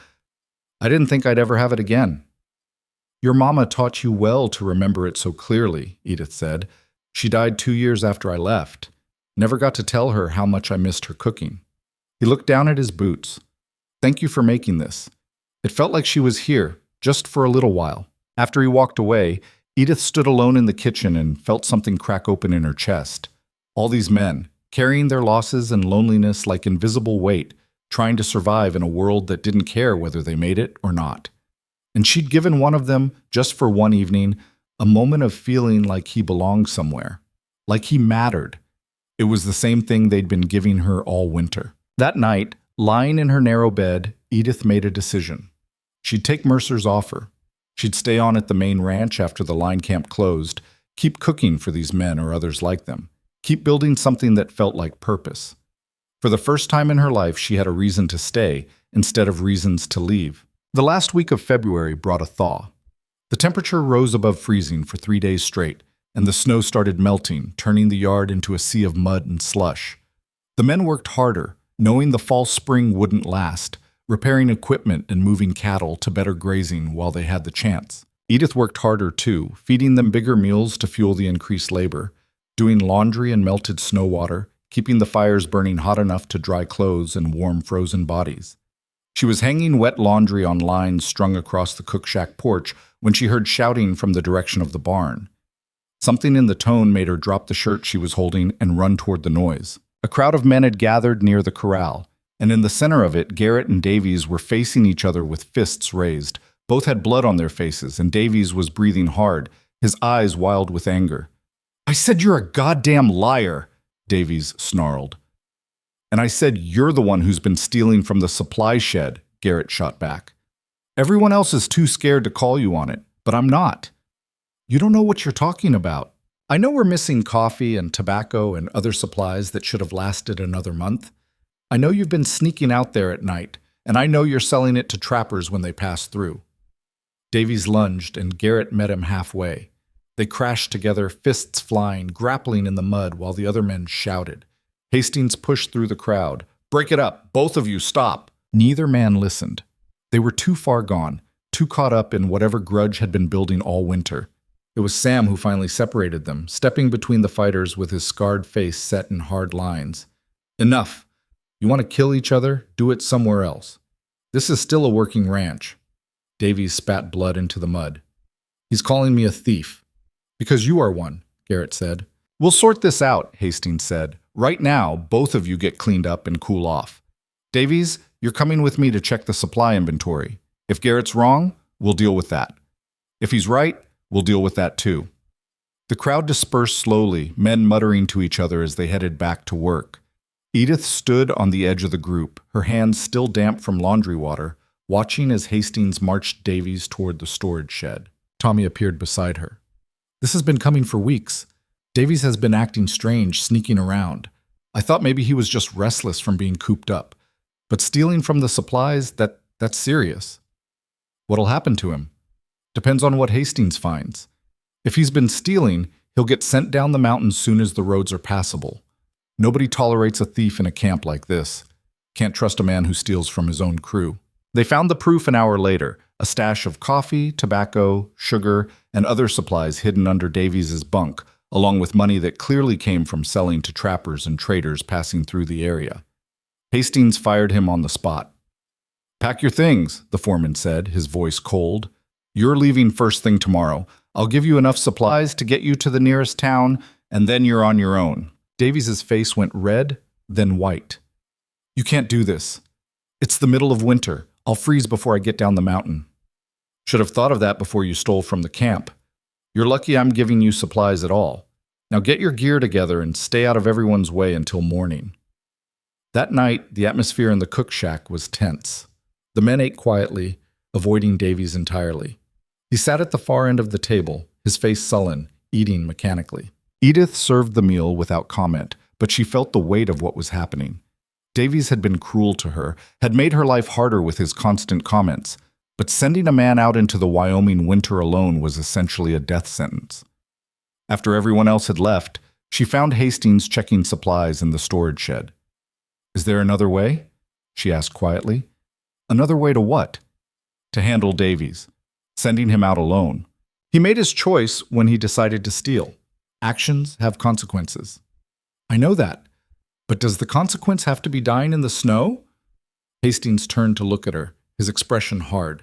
I didn't think I'd ever have it again." "Your mama taught you well to remember it so clearly," Edith said. "She died 2 years after I left. Never got to tell her how much I missed her cooking." He looked down at his boots. "Thank you for making this. It felt like she was here, just for a little while." After he walked away, Edith stood alone in the kitchen and felt something crack open in her chest. All these men, carrying their losses and loneliness like invisible weight, trying to survive in a world that didn't care whether they made it or not. And she'd given one of them, just for one evening, a moment of feeling like he belonged somewhere, like he mattered. It was the same thing they'd been giving her all winter. That night, lying in her narrow bed, Edith made a decision. She'd take Mercer's offer. She'd stay on at the main ranch after the line camp closed, keep cooking for these men or others like them, keep building something that felt like purpose. For the first time in her life, she had a reason to stay instead of reasons to leave. The last week of February brought a thaw. The temperature rose above freezing for 3 days straight, and the snow started melting, turning the yard into a sea of mud and slush. The men worked harder, knowing the fall spring wouldn't last, repairing equipment and moving cattle to better grazing while they had the chance. Edith worked harder too, feeding them bigger meals to fuel the increased labor, doing laundry and melted snow water, keeping the fires burning hot enough to dry clothes and warm frozen bodies. She was hanging wet laundry on lines strung across the cook shack porch when she heard shouting from the direction of the barn. Something in the tone made her drop the shirt she was holding and run toward the noise. A crowd of men had gathered near the corral, and in the center of it, Garrett and Davies were facing each other with fists raised. Both had blood on their faces, and Davies was breathing hard, his eyes wild with anger. "I said you're a goddamn liar," Davies snarled. "And I said you're the one who's been stealing from the supply shed," Garrett shot back. "Everyone else is too scared to call you on it, but I'm not. You don't know what you're talking about. I know we're missing coffee and tobacco and other supplies that should have lasted another month. I know you've been sneaking out there at night, and I know you're selling it to trappers when they pass through." Davies lunged, and Garrett met him halfway. They crashed together, fists flying, grappling in the mud while the other men shouted. Hastings pushed through the crowd. "Break it up! Both of you, stop!" Neither man listened. They were too far gone, too caught up in whatever grudge had been building all winter. It was Sam who finally separated them, stepping between the fighters with his scarred face set in hard lines. "Enough! You want to kill each other? Do it somewhere else. This is still a working ranch." Davies spat blood into the mud. "He's calling me a thief." "Because you are one," Garrett said. "We'll sort this out," Hastings said. "Right now, both of you get cleaned up and cool off. Davies, you're coming with me to check the supply inventory. If Garrett's wrong, we'll deal with that. If he's right, we'll deal with that too." The crowd dispersed slowly, men muttering to each other as they headed back to work. Edith stood on the edge of the group, her hands still damp from laundry water, watching as Hastings marched Davies toward the storage shed. Tommy appeared beside her. This has been coming for weeks. Davies has been acting strange, sneaking around. I thought maybe he was just restless from being cooped up. But stealing from the supplies, that's serious. What'll happen to him? Depends on what Hastings finds. If he's been stealing, he'll get sent down the mountain soon as the roads are passable. Nobody tolerates a thief in a camp like this. Can't trust a man who steals from his own crew. They found the proof an hour later, a stash of coffee, tobacco, sugar, and other supplies hidden under Davies's bunk, along with money that clearly came from selling to trappers and traders passing through the area. Hastings fired him on the spot. "Pack your things," the foreman said, his voice cold. "You're leaving first thing tomorrow. I'll give you enough supplies to get you to the nearest town, and then you're on your own." Davies's face went red, then white. "You can't do this. It's the middle of winter. I'll freeze before I get down the mountain." "Should have thought of that before you stole from the camp. You're lucky I'm giving you supplies at all. Now get your gear together and stay out of everyone's way until morning." That night, the atmosphere in the cook shack was tense. The men ate quietly, avoiding Davies entirely. He sat at the far end of the table, his face sullen, eating mechanically. Edith served the meal without comment, but she felt the weight of what was happening. Davies had been cruel to her, had made her life harder with his constant comments, but sending a man out into the Wyoming winter alone was essentially a death sentence. After everyone else had left, she found Hastings checking supplies in the storage shed. "Is there another way?" she asked quietly. "Another way to what?" "To handle Davies, sending him out alone. He made his choice when he decided to steal. Actions have consequences." "I know that. But does the consequence have to be dying in the snow?" Hastings turned to look at her, his expression hard.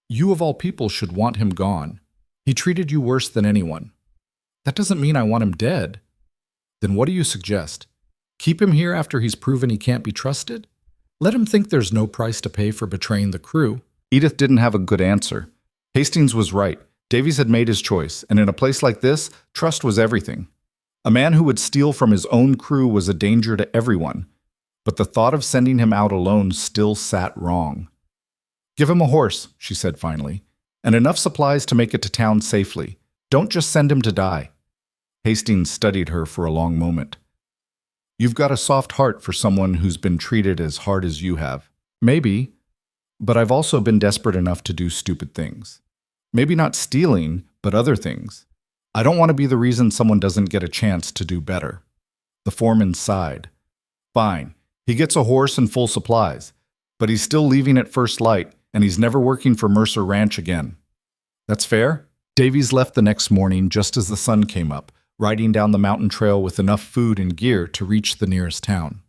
"You of all people should want him gone. He treated you worse than anyone." "That doesn't mean I want him dead." "Then what do you suggest? Keep him here after he's proven he can't be trusted? Let him think there's no price to pay for betraying the crew." Edith didn't have a good answer. Hastings was right. Davies had made his choice, and in a place like this, trust was everything. A man who would steal from his own crew was a danger to everyone, but the thought of sending him out alone still sat wrong. "Give him a horse," she said finally, "and enough supplies to make it to town safely. Don't just send him to die." Hastings studied her for a long moment. "You've got a soft heart for someone who's been treated as hard as you have." "Maybe, but I've also been desperate enough to do stupid things. Maybe not stealing, but other things. I don't want to be the reason someone doesn't get a chance to do better." The foreman sighed. "Fine, he gets a horse and full supplies, but he's still leaving at first light, and he's never working for Mercer Ranch again. That's fair?" Davies left the next morning just as the sun came up, riding down the mountain trail with enough food and gear to reach the nearest town.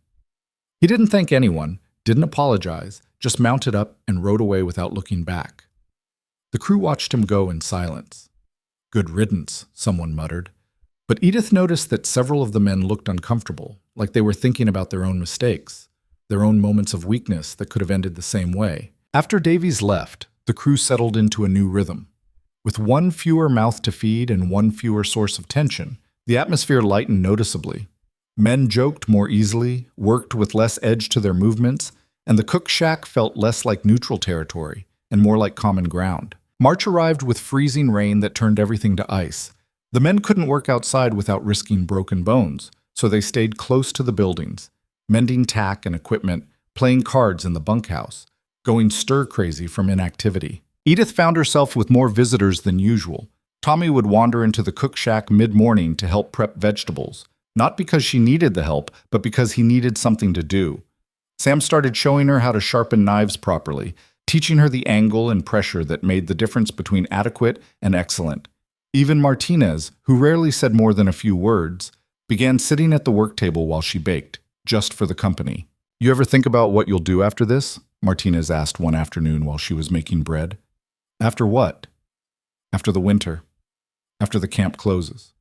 He didn't thank anyone, didn't apologize, just mounted up and rode away without looking back. The crew watched him go in silence. "Good riddance," someone muttered. But Edith noticed that several of the men looked uncomfortable, like they were thinking about their own mistakes, their own moments of weakness that could have ended the same way. After Davies left, the crew settled into a new rhythm. With one fewer mouth to feed and one fewer source of tension, the atmosphere lightened noticeably. Men joked more easily, worked with less edge to their movements, and the cook shack felt less like neutral territory and more like common ground. March arrived with freezing rain that turned everything to ice. The men couldn't work outside without risking broken bones, so they stayed close to the buildings, mending tack and equipment, playing cards in the bunkhouse, going stir-crazy from inactivity. Edith found herself with more visitors than usual. Tommy would wander into the cook shack mid-morning to help prep vegetables, not because she needed the help, but because he needed something to do. Sam started showing her how to sharpen knives properly, teaching her the angle and pressure that made the difference between adequate and excellent. Even Martinez, who rarely said more than a few words, began sitting at the work table while she baked, just for the company. "You ever think about what you'll do after this?" Martinez asked one afternoon while she was making bread. "After what?" "After the winter. After the camp closes."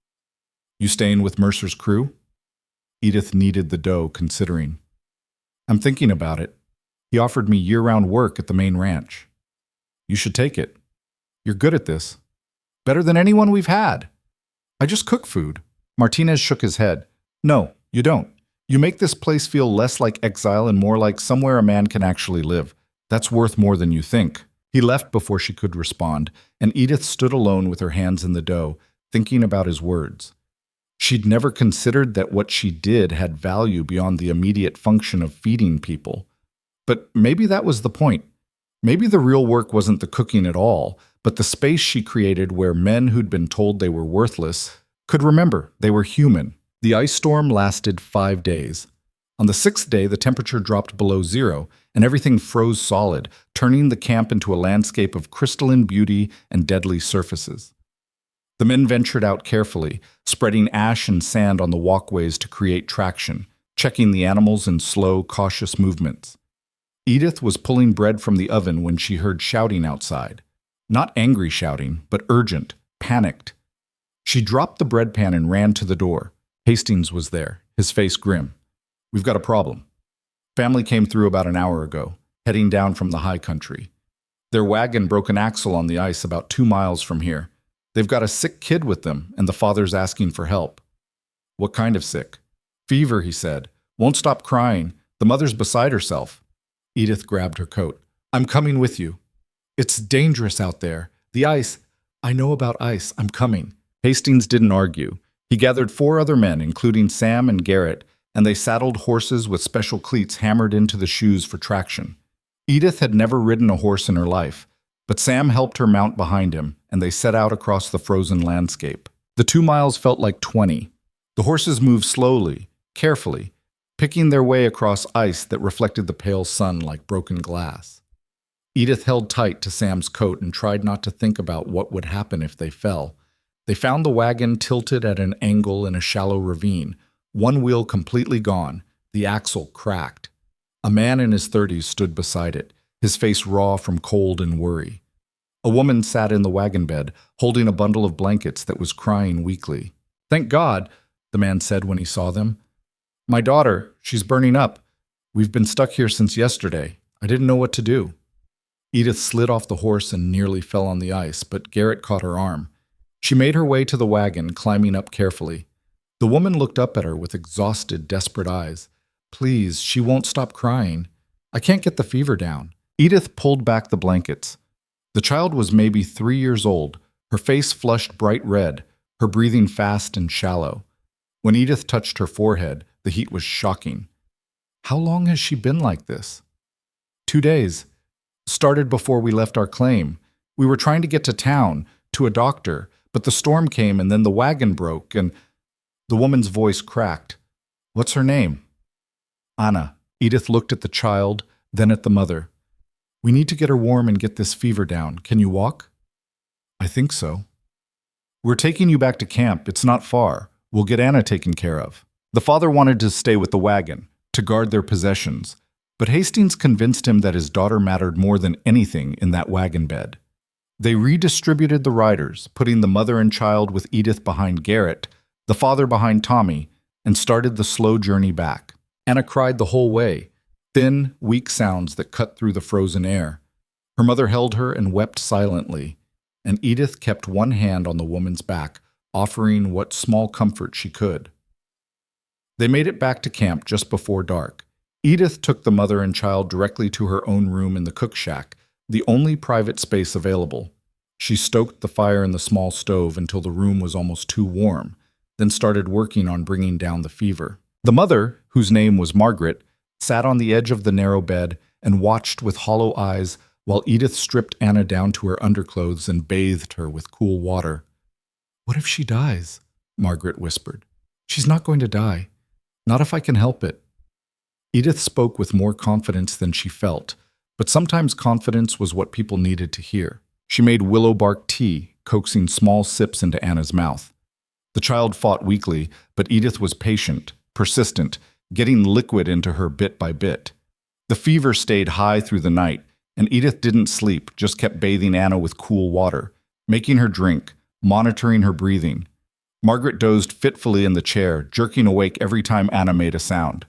"You staying with Mercer's crew?" Edith kneaded the dough, considering. "I'm thinking about it. He offered me year-round work at the main ranch." "You should take it. You're good at this. Better than anyone we've had." "I just cook food." Martinez shook his head. "No, you don't. You make this place feel less like exile and more like somewhere a man can actually live. That's worth more than you think." He left before she could respond, and Edith stood alone with her hands in the dough, thinking about his words. She'd never considered that what she did had value beyond the immediate function of feeding people. But maybe that was the point. Maybe the real work wasn't the cooking at all, but the space she created where men who'd been told they were worthless could remember they were human. The ice storm lasted 5 days. On the 6th day, the temperature dropped below zero, and everything froze solid, turning the camp into a landscape of crystalline beauty and deadly surfaces. The men ventured out carefully, spreading ash and sand on the walkways to create traction, checking the animals in slow, cautious movements. Edith was pulling bread from the oven when she heard shouting outside. Not angry shouting, but urgent, panicked. She dropped the bread pan and ran to the door. Hastings was there, his face grim. "We've got a problem. Family came through about an hour ago, heading down from the high country. Their wagon broke an axle on the ice about 2 miles from here. They've got a sick kid with them, and the father's asking for help." "What kind of sick?" "Fever," he said. "Won't stop crying. The mother's beside herself." Edith grabbed her coat. "I'm coming with you." "It's dangerous out there. The ice." "I know about ice. I'm coming." Hastings didn't argue. He gathered 4 other men, including Sam and Garrett, and they saddled horses with special cleats hammered into the shoes for traction. Edith had never ridden a horse in her life, but Sam helped her mount behind him, and they set out across the frozen landscape. The 2 miles felt like 20. The horses moved slowly, carefully, picking their way across ice that reflected the pale sun like broken glass. Edith held tight to Sam's coat and tried not to think about what would happen if they fell. They found the wagon tilted at an angle in a shallow ravine, one wheel completely gone, the axle cracked. A man in his 30s stood beside it, his face raw from cold and worry. A woman sat in the wagon bed, holding a bundle of blankets that was crying weakly. "Thank God," the man said when he saw them. "My daughter, she's burning up. We've been stuck here since yesterday. I didn't know what to do." Edith slid off the horse and nearly fell on the ice, but Garrett caught her arm. She made her way to the wagon, climbing up carefully. The woman looked up at her with exhausted, desperate eyes. "Please, she won't stop crying. I can't get the fever down." Edith pulled back the blankets. The child was maybe 3 years old, her face flushed bright red, her breathing fast and shallow. When Edith touched her forehead, the heat was shocking. "How long has she been like this?" 2 days. Started before we left our claim. We were trying to get to town, to a doctor, but the storm came and then the wagon broke and..." The woman's voice cracked. "What's her name?" "Anna." Edith looked at the child, then at the mother. "We need to get her warm and get this fever down. Can you walk?" "I think so." "We're taking you back to camp. It's not far. We'll get Anna taken care of." The father wanted to stay with the wagon, to guard their possessions, but Hastings convinced him that his daughter mattered more than anything in that wagon bed. They redistributed the riders, putting the mother and child with Edith behind Garrett, the father behind Tommy, and started the slow journey back. Anna cried the whole way, thin, weak sounds that cut through the frozen air. Her mother held her and wept silently, and Edith kept one hand on the woman's back, offering what small comfort she could. They made it back to camp just before dark. Edith took the mother and child directly to her own room in the cook shack, the only private space available. She stoked the fire in the small stove until the room was almost too warm, then started working on bringing down the fever. The mother, whose name was Margaret, sat on the edge of the narrow bed and watched with hollow eyes while Edith stripped Anna down to her underclothes and bathed her with cool water. "What if she dies?" Margaret whispered. "She's not going to die. Not if I can help it." Edith spoke with more confidence than she felt, but sometimes confidence was what people needed to hear. She made willow bark tea, coaxing small sips into Anna's mouth. The child fought weakly, but Edith was patient, persistent, getting liquid into her bit by bit. The fever stayed high through the night, and Edith didn't sleep, just kept bathing Anna with cool water, making her drink, monitoring her breathing. Margaret dozed fitfully in the chair, jerking awake every time Anna made a sound.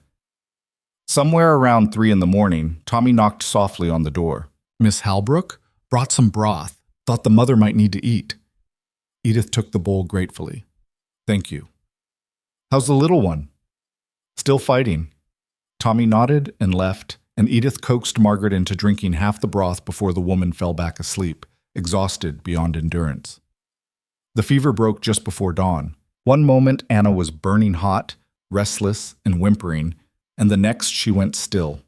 Somewhere around 3 in the morning, Tommy knocked softly on the door. "Miss Halbrook? Brought some broth. Thought the mother might need to eat." Edith took the bowl gratefully. "Thank you." "How's the little one?" "Still fighting." Tommy nodded and left, and Edith coaxed Margaret into drinking half the broth before the woman fell back asleep, exhausted beyond endurance. The fever broke just before dawn. One moment Anna was burning hot, restless, and whimpering, and the next she went still.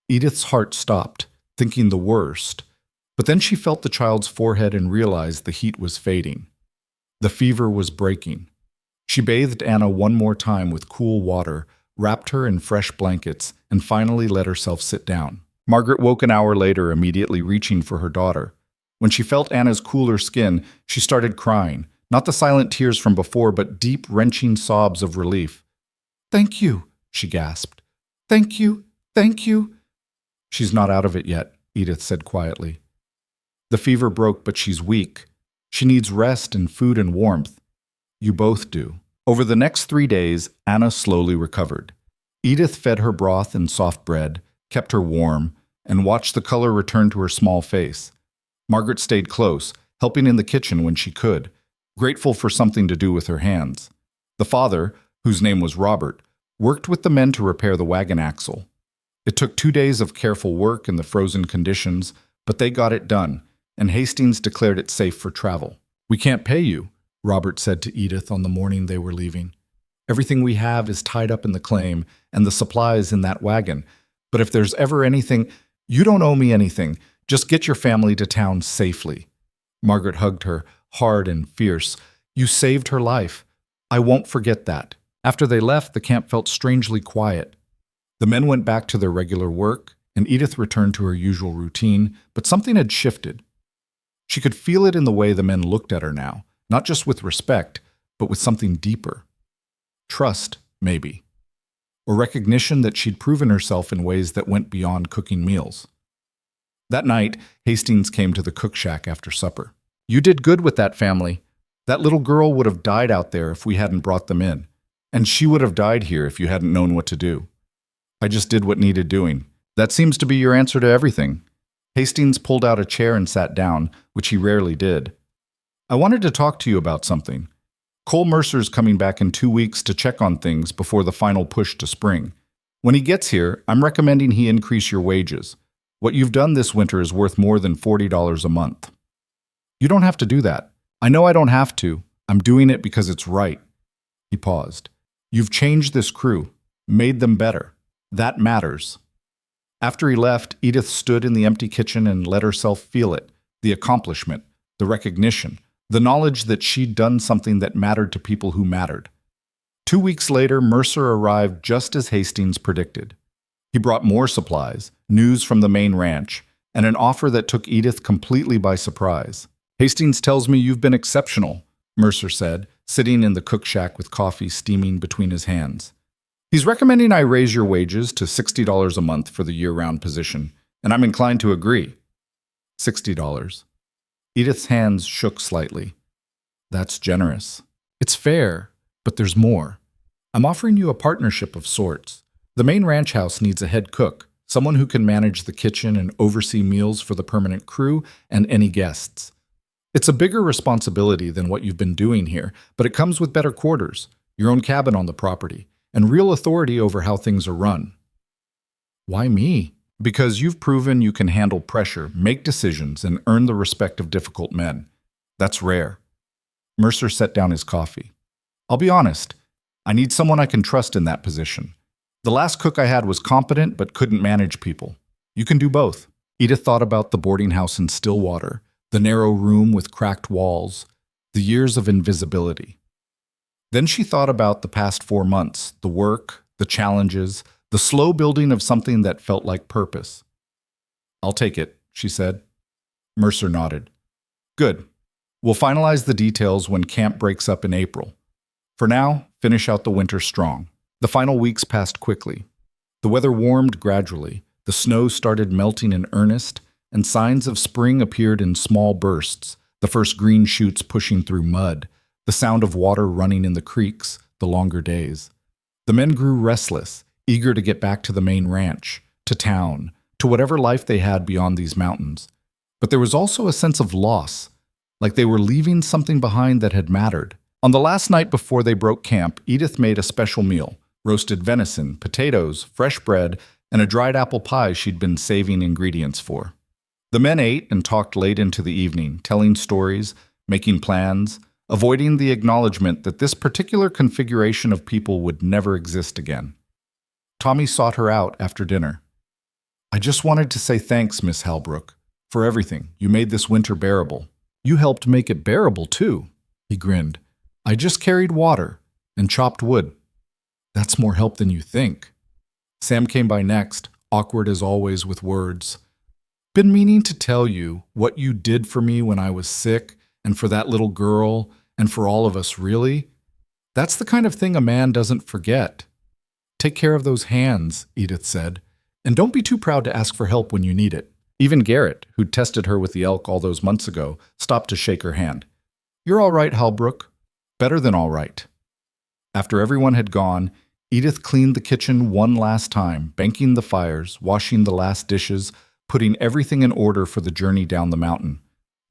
Edith's heart stopped, thinking the worst, but then she felt the child's forehead and realized the heat was fading. The fever was breaking. She bathed Anna one more time with cool water, wrapped her in fresh blankets, and finally let herself sit down. Margaret woke an hour later, immediately reaching for her daughter. When she felt Anna's cooler skin, she started crying, not the silent tears from before, but deep, wrenching sobs of relief. "Thank you," she gasped. "Thank you, thank you." "She's not out of it yet," Edith said quietly. "The fever broke, but she's weak. She needs rest and food and warmth. You both do." Over the next 3 days, Anna slowly recovered. Edith fed her broth and soft bread, kept her warm, and watched the color return to her small face. Margaret stayed close, helping in the kitchen when she could, grateful for something to do with her hands. The father, whose name was Robert, worked with the men to repair the wagon axle. It took 2 days of careful work in the frozen conditions, but they got it done, and Hastings declared it safe for travel. "We can't pay you," Robert said to Edith on the morning they were leaving. "Everything we have is tied up in the claim, and the supplies in that wagon. But if there's ever anything, you don't owe me anything. Just get your family to town safely." Margaret hugged her, hard and fierce. "You saved her life. I won't forget that." After they left, the camp felt strangely quiet. The men went back to their regular work, and Edith returned to her usual routine, but something had shifted. She could feel it in the way the men looked at her now, not just with respect, but with something deeper. Trust, maybe. Or recognition that she'd proven herself in ways that went beyond cooking meals. That night, Hastings came to the cook shack after supper. "You did good with that family. That little girl would have died out there if we hadn't brought them in. And she would have died here if you hadn't known what to do. I just did what needed doing. That seems to be your answer to everything." Hastings pulled out a chair and sat down, which he rarely did. "I wanted to talk to you about something. Cole Mercer's coming back in 2 weeks to check on things before the final push to spring. When he gets here, I'm recommending he increase your wages. What you've done this winter is worth more than $40 a month." "You don't have to do that." "I know I don't have to. I'm doing it because it's right." He paused. "You've changed this crew, made them better. That matters." After he left, Edith stood in the empty kitchen and let herself feel it, the accomplishment, the recognition, the knowledge that she'd done something that mattered to people who mattered. 2 weeks later, Mercer arrived just as Hastings predicted. He brought more supplies, news from the main ranch, and an offer that took Edith completely by surprise. "Hastings tells me you've been exceptional," Mercer said, sitting in the cook shack with coffee steaming between his hands. "He's recommending I raise your wages to $60 a month for the year-round position, and I'm inclined to agree." $60. Edith's hands shook slightly. "That's generous." "It's fair, but there's more. I'm offering you a partnership of sorts. The main ranch house needs a head cook, someone who can manage the kitchen and oversee meals for the permanent crew and any guests. It's a bigger responsibility than what you've been doing here, but it comes with better quarters, your own cabin on the property, and real authority over how things are run." "Why me?" "Because you've proven you can handle pressure, make decisions, and earn the respect of difficult men. That's rare." Mercer set down his coffee. "I'll be honest, I need someone I can trust in that position. The last cook I had was competent but couldn't manage people. You can do both." Edith thought about the boarding house in Stillwater, the narrow room with cracked walls, the years of invisibility. Then she thought about the past 4 months, the work, the challenges, the slow building of something that felt like purpose. "I'll take it," she said. Mercer nodded. "Good. We'll finalize the details when camp breaks up in April. For now, finish out the winter strong." The final weeks passed quickly. The weather warmed gradually, the snow started melting in earnest, and signs of spring appeared in small bursts, the first green shoots pushing through mud, the sound of water running in the creeks, the longer days. The men grew restless, eager to get back to the main ranch, to town, to whatever life they had beyond these mountains. But there was also a sense of loss, like they were leaving something behind that had mattered. On the last night before they broke camp, Edith made a special meal: roasted venison, potatoes, fresh bread, and a dried apple pie she'd been saving ingredients for. The men ate and talked late into the evening, telling stories, making plans, avoiding the acknowledgement that this particular configuration of people would never exist again. Tommy sought her out after dinner. "I just wanted to say thanks, Miss Halbrook, for everything. You made this winter bearable." "You helped make it bearable, too," he grinned. "I just carried water and chopped wood." "That's more help than you think." Sam came by next, awkward as always with words. "Been meaning to tell you what you did for me when I was sick, and for that little girl, and for all of us, really. That's the kind of thing a man doesn't forget." "Take care of those hands," Edith said, "and don't be too proud to ask for help when you need it." Even Garrett, who'd tested her with the elk all those months ago, stopped to shake her hand. "You're all right, Halbrook. Better than all right." After everyone had gone, Edith cleaned the kitchen one last time, banking the fires, washing the last dishes, putting everything in order for the journey down the mountain.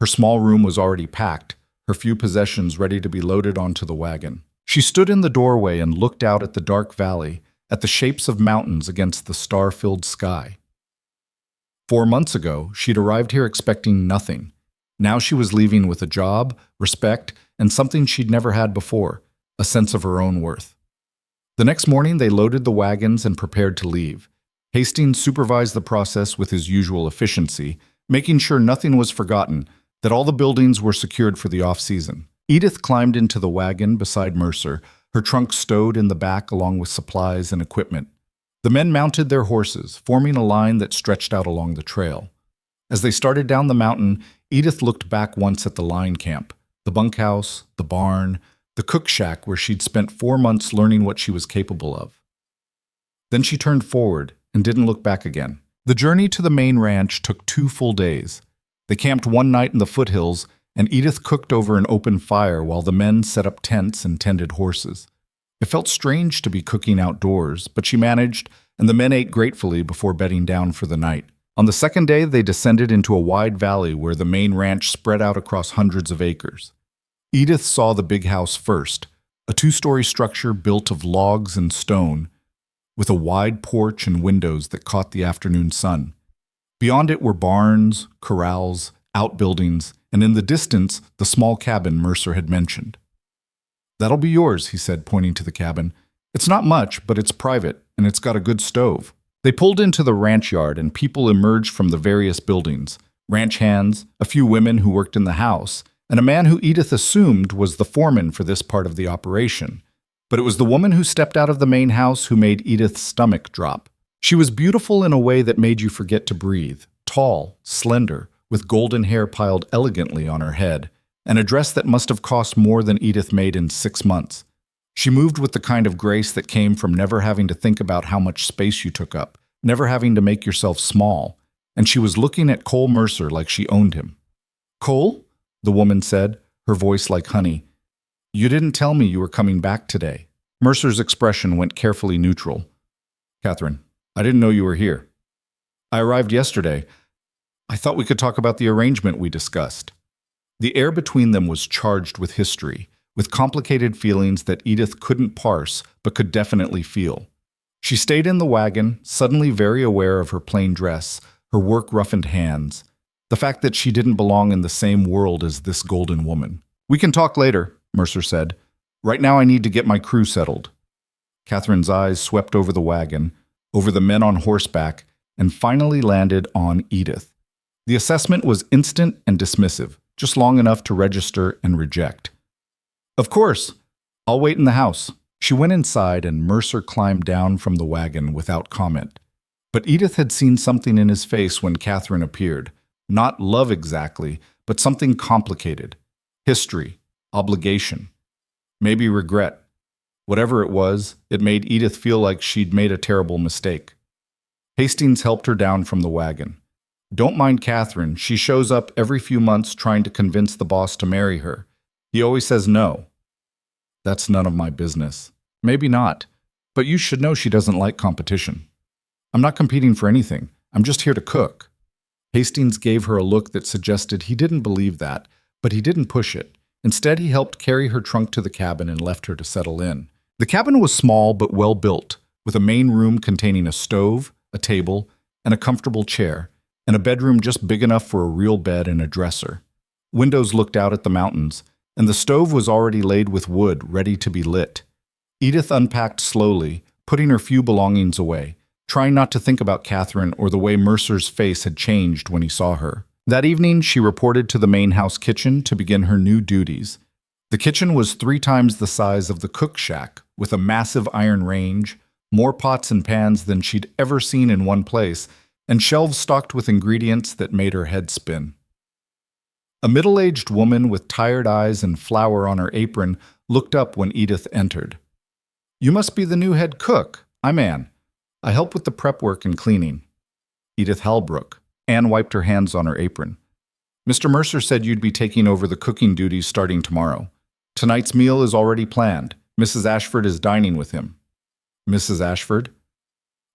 Her small room was already packed, her few possessions ready to be loaded onto the wagon. She stood in the doorway and looked out at the dark valley, at the shapes of mountains against the star-filled sky. 4 months ago, she'd arrived here expecting nothing. Now she was leaving with a job, respect, and something she'd never had before, a sense of her own worth. The next morning, they loaded the wagons and prepared to leave. Hastings supervised the process with his usual efficiency, making sure nothing was forgotten, that all the buildings were secured for the off-season. Edith climbed into the wagon beside Mercer, her trunk stowed in the back along with supplies and equipment. The men mounted their horses, forming a line that stretched out along the trail. As they started down the mountain, Edith looked back once at the line camp, the bunkhouse, the barn, the cook shack where she'd spent 4 months learning what she was capable of. Then she turned forward and didn't look back again. The journey to the main ranch took 2 full days. They camped one night in the foothills, and Edith cooked over an open fire while the men set up tents and tended horses. It felt strange to be cooking outdoors, but she managed, and the men ate gratefully before bedding down for the night. On the second day, they descended into a wide valley where the main ranch spread out across hundreds of acres. Edith saw the big house first, a 2-story structure built of logs and stone, with a wide porch and windows that caught the afternoon sun. Beyond it were barns, corrals, outbuildings, and in the distance, the small cabin Mercer had mentioned. "That'll be yours," he said, pointing to the cabin. "It's not much, but it's private, and it's got a good stove." They pulled into the ranch yard, and people emerged from the various buildings. Ranch hands, a few women who worked in the house, and a man who Edith assumed was the foreman for this part of the operation. But it was the woman who stepped out of the main house who made Edith's stomach drop. She was beautiful in a way that made you forget to breathe, tall, slender, with golden hair piled elegantly on her head, and a dress that must have cost more than Edith made in 6 months. She moved with the kind of grace that came from never having to think about how much space you took up, never having to make yourself small, and she was looking at Cole Mercer like she owned him. "Cole?" the woman said, her voice like honey. "You didn't tell me you were coming back today." Mercer's expression went carefully neutral. "Catherine, I didn't know you were here. I arrived yesterday. I thought we could talk about the arrangement we discussed." The air between them was charged with history, with complicated feelings that Edith couldn't parse but could definitely feel. She stayed in the wagon, suddenly very aware of her plain dress, her work-roughened hands, the fact that she didn't belong in the same world as this golden woman. "We can talk later," Mercer said. "Right now I need to get my crew settled." Catherine's eyes swept over the wagon, over the men on horseback, and finally landed on Edith. The assessment was instant and dismissive, just long enough to register and reject. "Of course. I'll wait in the house." She went inside, and Mercer climbed down from the wagon without comment. But Edith had seen something in his face when Catherine appeared. Not love exactly, but something complicated. History, obligation, maybe regret. Whatever it was, it made Edith feel like she'd made a terrible mistake. Hastings helped her down from the wagon. "Don't mind Catherine. She shows up every few months trying to convince the boss to marry her. He always says no." "That's none of my business." "Maybe not, but you should know she doesn't like competition." "I'm not competing for anything. I'm just here to cook." Hastings gave her a look that suggested he didn't believe that, but he didn't push it. Instead, he helped carry her trunk to the cabin and left her to settle in. The cabin was small but well built, with a main room containing a stove, a table, and a comfortable chair, and a bedroom just big enough for a real bed and a dresser. Windows looked out at the mountains, and the stove was already laid with wood, ready to be lit. Edith unpacked slowly, putting her few belongings away, trying not to think about Catherine or the way Mercer's face had changed when he saw her. That evening, she reported to the main house kitchen to begin her new duties. The kitchen was 3 times the size of the cook shack, with a massive iron range, more pots and pans than she'd ever seen in one place, and shelves stocked with ingredients that made her head spin. A middle-aged woman with tired eyes and flour on her apron looked up when Edith entered. "You must be the new head cook. I'm Anne. I help with the prep work and cleaning." Edith Halbrook. Anne wiped her hands on her apron. "Mr. Mercer said you'd be taking over the cooking duties starting tomorrow. Tonight's meal is already planned. Mrs. Ashford is dining with him." "Mrs. Ashford?"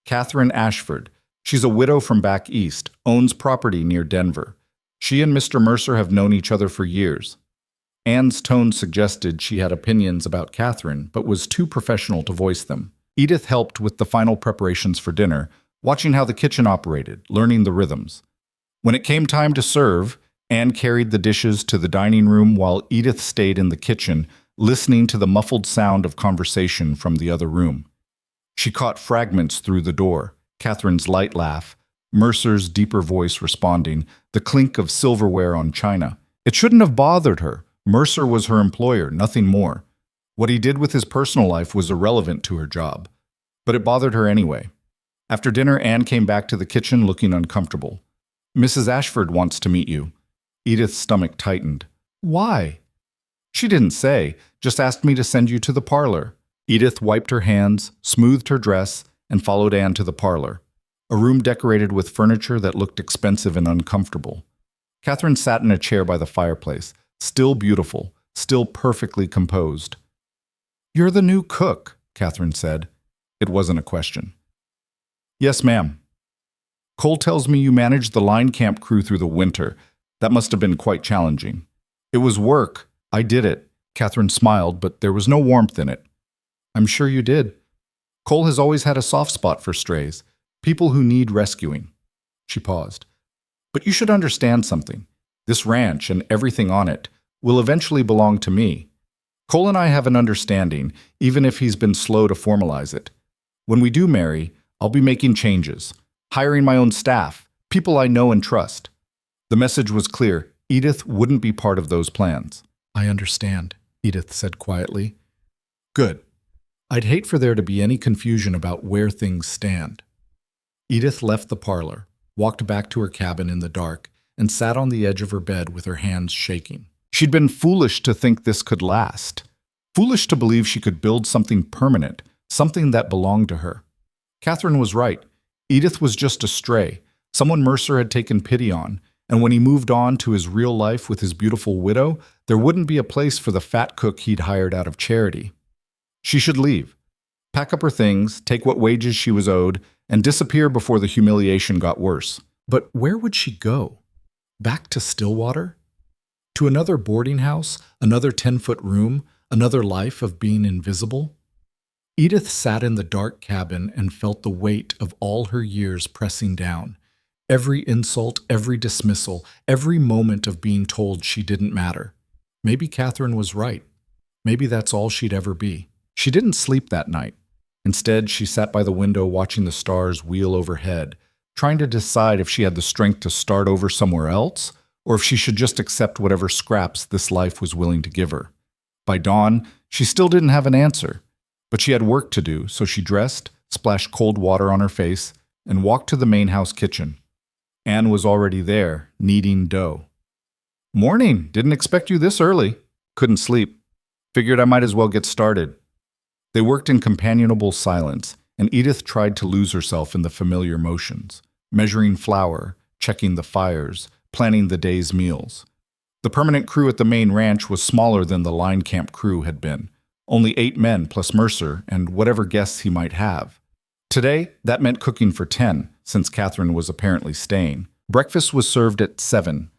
"Catherine Ashford. She's a widow from back east, owns property near Denver. She and Mr. Mercer have known each other for years." Anne's tone suggested she had opinions about Catherine, but was too professional to voice them. Edith helped with the final preparations for dinner, watching how the kitchen operated, learning the rhythms. When it came time to serve, Anne carried the dishes to the dining room while Edith stayed in the kitchen, listening to the muffled sound of conversation from the other room. She caught fragments through the door, Catherine's light laugh, Mercer's deeper voice responding, the clink of silverware on china. It shouldn't have bothered her. Mercer was her employer, nothing more. What he did with his personal life was irrelevant to her job. But it bothered her anyway. After dinner, Anne came back to the kitchen looking uncomfortable. "Mrs. Ashford wants to meet you." Edith's stomach tightened. "Why?" "She didn't say, just asked me to send you to the parlor." Edith wiped her hands, smoothed her dress, and followed Anne to the parlor, a room decorated with furniture that looked expensive and uncomfortable. Catherine sat in a chair by the fireplace, still beautiful, still perfectly composed. "You're the new cook," Catherine said. It wasn't a question. "Yes, ma'am." "Cole tells me you managed the line camp crew through the winter. That must have been quite challenging." "It was work. I did it." Catherine smiled, but there was no warmth in it. "I'm sure you did. Cole has always had a soft spot for strays, people who need rescuing." She paused. "But you should understand something. This ranch and everything on it will eventually belong to me. Cole and I have an understanding, even if he's been slow to formalize it. When we do marry, I'll be making changes, hiring my own staff, people I know and trust." The message was clear. Edith wouldn't be part of those plans. "I understand," Edith said quietly. "Good. I'd hate for there to be any confusion about where things stand." Edith left the parlor, walked back to her cabin in the dark, and sat on the edge of her bed with her hands shaking. She'd been foolish to think this could last. Foolish to believe she could build something permanent, something that belonged to her. Catherine was right. Edith was just a stray, someone Mercer had taken pity on, and when he moved on to his real life with his beautiful widow, there wouldn't be a place for the fat cook he'd hired out of charity. She should leave, pack up her things, take what wages she was owed, and disappear before the humiliation got worse. But where would she go? Back to Stillwater? To another boarding house, another 10-foot room, another life of being invisible? Edith sat in the dark cabin and felt the weight of all her years pressing down. Every insult, every dismissal, every moment of being told she didn't matter. Maybe Catherine was right. Maybe that's all she'd ever be. She didn't sleep that night. Instead, she sat by the window watching the stars wheel overhead, trying to decide if she had the strength to start over somewhere else, or if she should just accept whatever scraps this life was willing to give her. By dawn, she still didn't have an answer, but she had work to do, so she dressed, splashed cold water on her face, and walked to the main house kitchen. Anne was already there, kneading dough. "Morning, didn't expect you this early." "Couldn't sleep. Figured I might as well get started." They worked in companionable silence, and Edith tried to lose herself in the familiar motions, measuring flour, checking the fires, planning the day's meals. The permanent crew at the main ranch was smaller than the line camp crew had been, only 8 men plus Mercer and whatever guests he might have. Today, that meant cooking for 10, since Catherine was apparently staying. Breakfast was served at 7.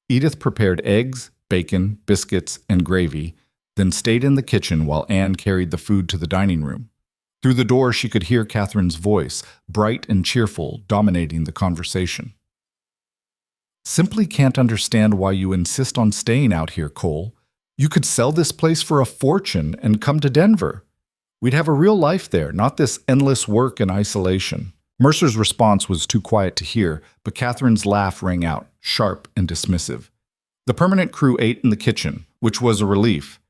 Edith prepared eggs, bacon, biscuits, and gravy, then stayed in the kitchen while Anne carried the food to the dining room. Through the door, she could hear Catherine's voice, bright and cheerful, dominating the conversation. "Simply can't understand why you insist on staying out here, Cole. You could sell this place for a fortune and come to Denver. We'd have a real life there, not this endless work and isolation. Mercer's response was too quiet to hear, but Catherine's laugh rang out, sharp and dismissive. The permanent crew ate in the kitchen, which was a relief.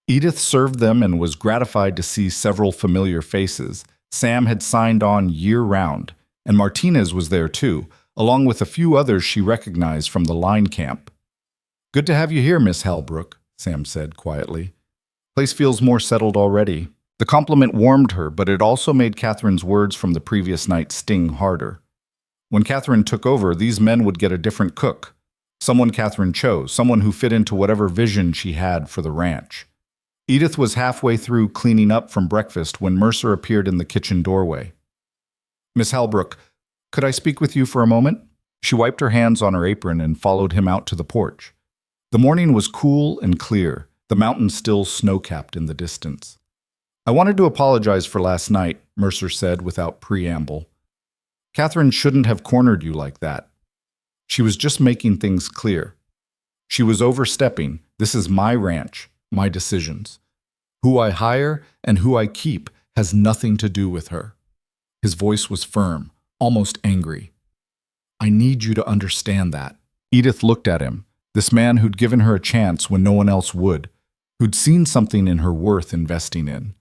Edith served them and was gratified to see several familiar faces. Sam had signed on year-round, and Martinez was there too, along with a few others she recognized from the line camp. "Good to have you here, Miss Halbrook," Sam said quietly. "Place feels more settled already." The compliment warmed her, but it also made Catherine's words from the previous night sting harder. When Catherine took over, these men would get a different cook. Someone Catherine chose, someone who fit into whatever vision she had for the ranch. Edith was halfway through cleaning up from breakfast when Mercer appeared in the kitchen doorway. "Miss Halbrook, could I speak with you for a moment?" She wiped her hands on her apron and followed him out to the porch. The morning was cool and clear, the mountains still snow-capped in the distance. "I wanted to apologize for last night," Mercer said without preamble. "Catherine shouldn't have cornered you like that. She was just making things clear. She was overstepping. This is my ranch, my decisions. Who I hire and who I keep has nothing to do with her." His voice was firm, almost angry. "I need you to understand that." Edith looked at him, this man who'd given her a chance when no one else would, who'd seen something in her worth investing in.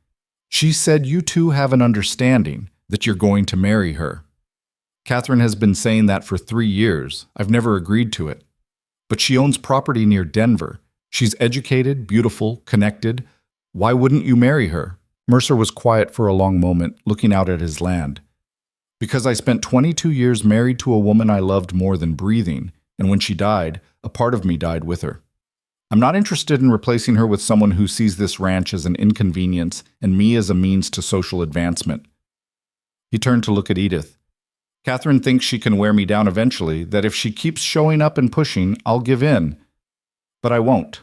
"She said you two have an understanding that you're going to marry her. Catherine has been saying that for 3 years. I've never agreed to it. But she owns property near Denver. She's educated, beautiful, connected. Why wouldn't you marry her?" Mercer was quiet for a long moment, looking out at his land. "Because I spent 22 years married to a woman I loved more than breathing, and when she died, a part of me died with her. I'm not interested in replacing her with someone who sees this ranch as an inconvenience and me as a means to social advancement." He turned to look at Edith. "Catherine thinks she can wear me down eventually, that if she keeps showing up and pushing, I'll give in. But I won't.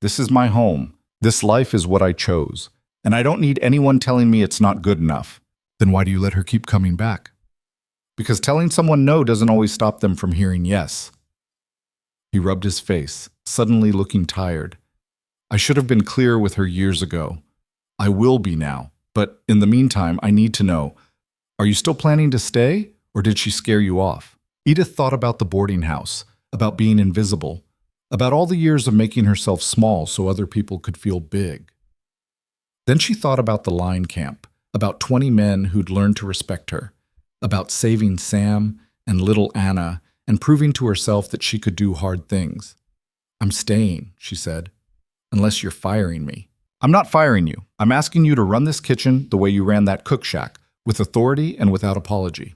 This is my home. This life is what I chose. And I don't need anyone telling me it's not good enough." Then why do you let her keep coming back? "Because telling someone no doesn't always stop them from hearing yes." He rubbed his face, suddenly looking tired. "I should have been clear with her years ago. I will be now. But in the meantime, I need to know, are you still planning to stay, or did she scare you off?" Edith thought about the boarding house, about being invisible, about all the years of making herself small so other people could feel big. Then she thought about the line camp, about 20 men who'd learned to respect her, about saving Sam and little Anna and proving to herself that she could do hard things. "I'm staying," she said, "unless you're firing me." "I'm not firing you. I'm asking you to run this kitchen the way you ran that cook shack, with authority and without apology."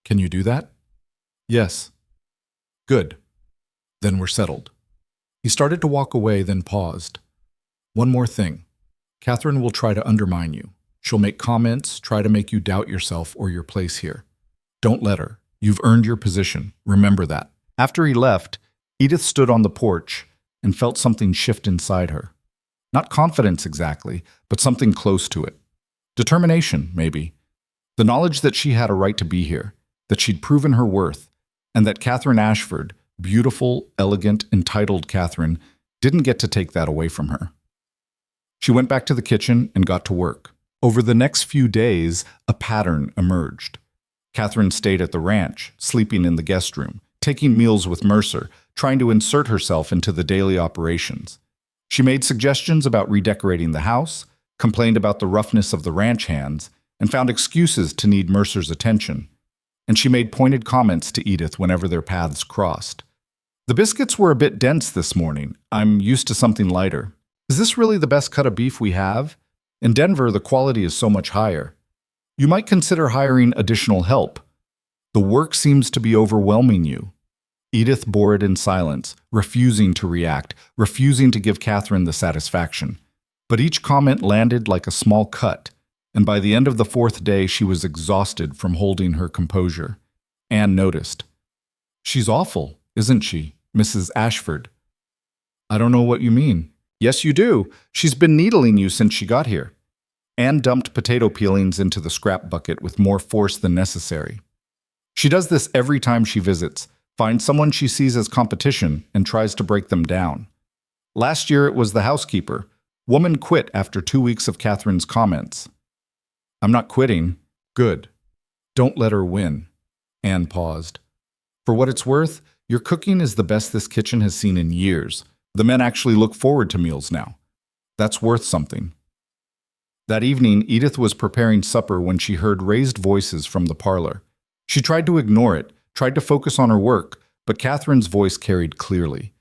"Can you do that?" "Yes." "Good. Then we're settled." He started to walk away, then paused. "One more thing. Catherine will try to undermine you. She'll make comments, try to make you doubt yourself or your place here. Don't let her. You've earned your position. Remember that." After he left, Edith stood on the porch and felt something shift inside her. Not confidence exactly, but something close to it. Determination, maybe. The knowledge that she had a right to be here, that she'd proven her worth, and that Catherine Ashford, beautiful, elegant, entitled Catherine, didn't get to take that away from her. She went back to the kitchen and got to work. Over the next few days, a pattern emerged. Catherine stayed at the ranch, sleeping in the guest room, taking meals with Mercer, trying to insert herself into the daily operations. She made suggestions about redecorating the house, complained about the roughness of the ranch hands, and found excuses to need Mercer's attention. And she made pointed comments to Edith whenever their paths crossed. "The biscuits were a bit dense this morning. I'm used to something lighter. Is this really the best cut of beef we have? In Denver, the quality is so much higher. You might consider hiring additional help. The work seems to be overwhelming you." Edith bore it in silence, refusing to react, refusing to give Catherine the satisfaction. But each comment landed like a small cut, and by the end of the 4th day she was exhausted from holding her composure. Anne noticed. "She's awful, isn't she, Mrs. Ashford?" "I don't know what you mean." "Yes, you do. She's been needling you since she got here." Anne dumped potato peelings into the scrap bucket with more force than necessary. "She does this every time she visits, finds someone she sees as competition and tries to break them down. Last year it was the housekeeper. Woman quit after 2 weeks of Catherine's comments. I'm not quitting. Good. Don't let her win. Anne paused. For what it's worth, your cooking is the best this kitchen has seen in years. The men actually look forward to meals now. That's worth something. That evening, Edith was preparing supper when she heard raised voices from the parlor. She tried to ignore it, tried to focus on her work, but Catherine's voice carried clearly.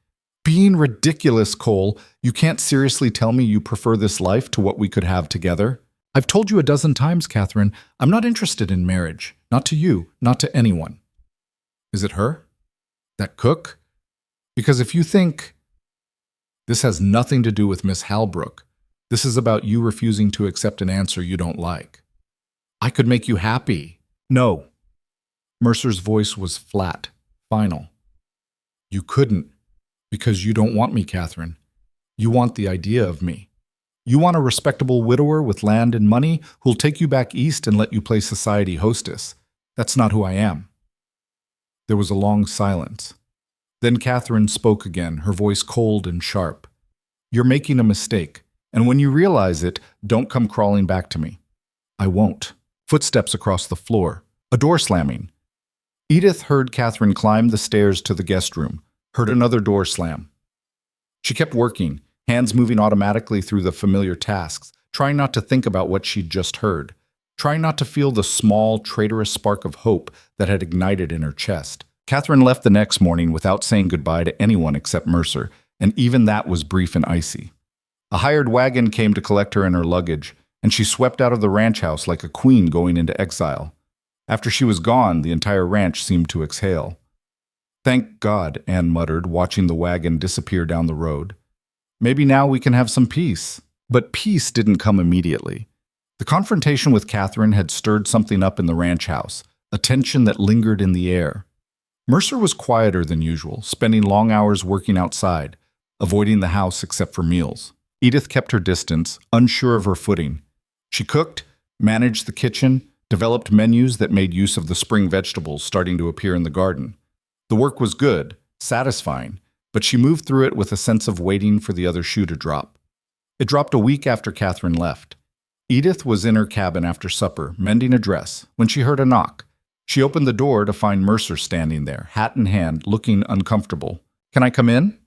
Being ridiculous, Cole. You can't seriously tell me you prefer this life to what we could have together? I've told you a dozen times, Catherine, I'm not interested in marriage. Not to you, not to anyone. Is it her? That cook? Because if you think... This has nothing to do with Miss Halbrook. This is about you refusing to accept an answer you don't like. I could make you happy. No. Mercer's voice was flat, final. You couldn't, because you don't want me, Catherine. You want the idea of me. You want a respectable widower with land and money who'll take you back east and let you play society hostess. That's not who I am. There was a long silence. Then Catherine spoke again, her voice cold and sharp. You're making a mistake. And when you realize it, don't come crawling back to me. I won't. Footsteps across the floor. A door slamming. Edith heard Catherine climb the stairs to the guest room, heard another door slam. She kept working, hands moving automatically through the familiar tasks, trying not to think about what she'd just heard, trying not to feel the small, traitorous spark of hope that had ignited in her chest. Catherine left the next morning without saying goodbye to anyone except Mercer, and even that was brief and icy. A hired wagon came to collect her and her luggage, and she swept out of the ranch house like a queen going into exile. After she was gone, the entire ranch seemed to exhale. Thank God, Anne muttered, watching the wagon disappear down the road. Maybe now we can have some peace. But peace didn't come immediately. The confrontation with Catherine had stirred something up in the ranch house, a tension that lingered in the air. Mercer was quieter than usual, spending long hours working outside, avoiding the house except for meals. Edith kept her distance, unsure of her footing. She cooked, managed the kitchen, developed menus that made use of the spring vegetables starting to appear in the garden. The work was good, satisfying, but she moved through it with a sense of waiting for the other shoe to drop. It dropped a week after Catherine left. Edith was in her cabin after supper, mending a dress, when she heard a knock. She opened the door to find Mercer standing there, hat in hand, looking uncomfortable. Can I come in?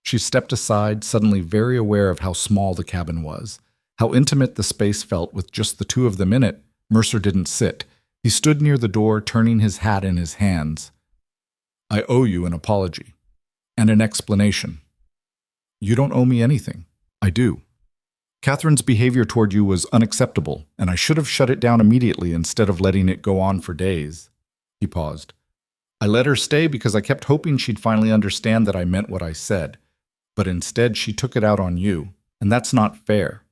She stepped aside, suddenly very aware of how small the cabin was, how intimate the space felt with just the two of them in it. Mercer didn't sit. He stood near the door, turning his hat in his hands. I owe you an apology. And an explanation. You don't owe me anything. I do. Catherine's behavior toward you was unacceptable, and I should have shut it down immediately instead of letting it go on for days. He paused. I let her stay because I kept hoping she'd finally understand that I meant what I said. But instead, she took it out on you, and that's not fair.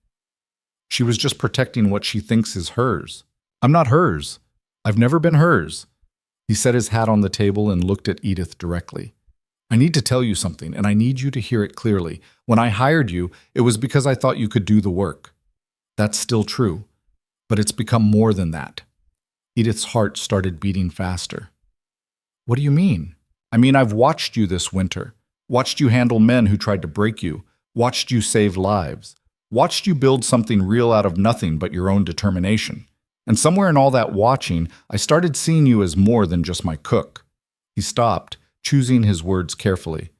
She was just protecting what she thinks is hers. I'm not hers. I've never been hers. He set his hat on the table and looked at Edith directly. I need to tell you something, and I need you to hear it clearly. When I hired you, it was because I thought you could do the work. That's still true, but it's become more than that. Edith's heart started beating faster. What do you mean? I mean, I've watched you this winter. Watched you handle men who tried to break you, watched you save lives, watched you build something real out of nothing but your own determination. And somewhere in all that watching, I started seeing you as more than just my cook. He stopped, choosing his words carefully.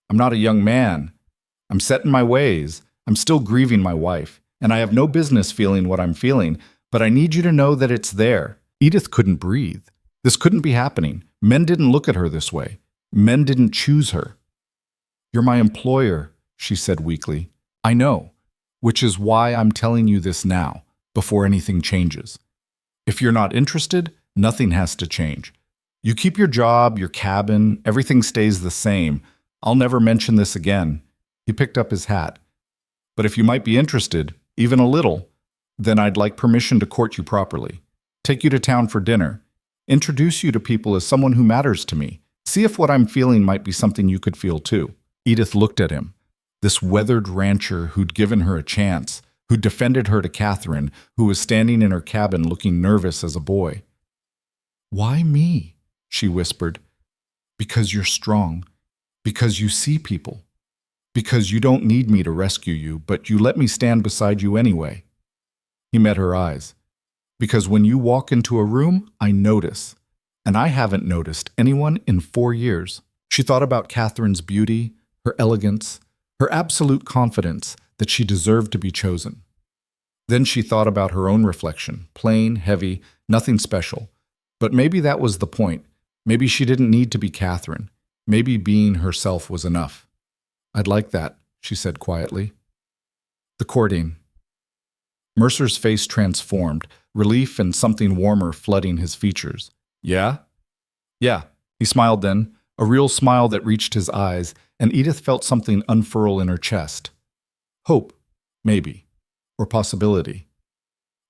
I'm not a young man. I'm set in my ways. I'm still grieving my wife, and I have no business feeling what I'm feeling, but I need you to know that it's there. Edith couldn't breathe. This couldn't be happening. Men didn't look at her this way. Men didn't choose her. You're my employer, she said weakly. I know, which is why I'm telling you this now, before anything changes. If you're not interested, nothing has to change. You keep your job, your cabin, everything stays the same. I'll never mention this again. He picked up his hat. But if you might be interested, even a little, then I'd like permission to court you properly. Take you to town for dinner. Introduce you to people as someone who matters to me. See if what I'm feeling might be something you could feel too. Edith looked at him. This weathered rancher who'd given her a chance, who defended her to Catherine, who was standing in her cabin looking nervous as a boy. Why me? She whispered. Because you're strong. Because you see people. Because you don't need me to rescue you, but you let me stand beside you anyway. He met her eyes. Because when you walk into a room, I notice. And I haven't noticed anyone in 4 years. She thought about Catherine's beauty, her elegance, her absolute confidence that she deserved to be chosen. Then she thought about her own reflection, plain, heavy, nothing special. But maybe that was the point. Maybe she didn't need to be Catherine. Maybe being herself was enough. I'd like that, she said quietly. The courting. Mercer's face transformed, relief and something warmer flooding his features. Yeah? Yeah, he smiled then, a real smile that reached his eyes, and Edith felt something unfurl in her chest. Hope, maybe, or possibility.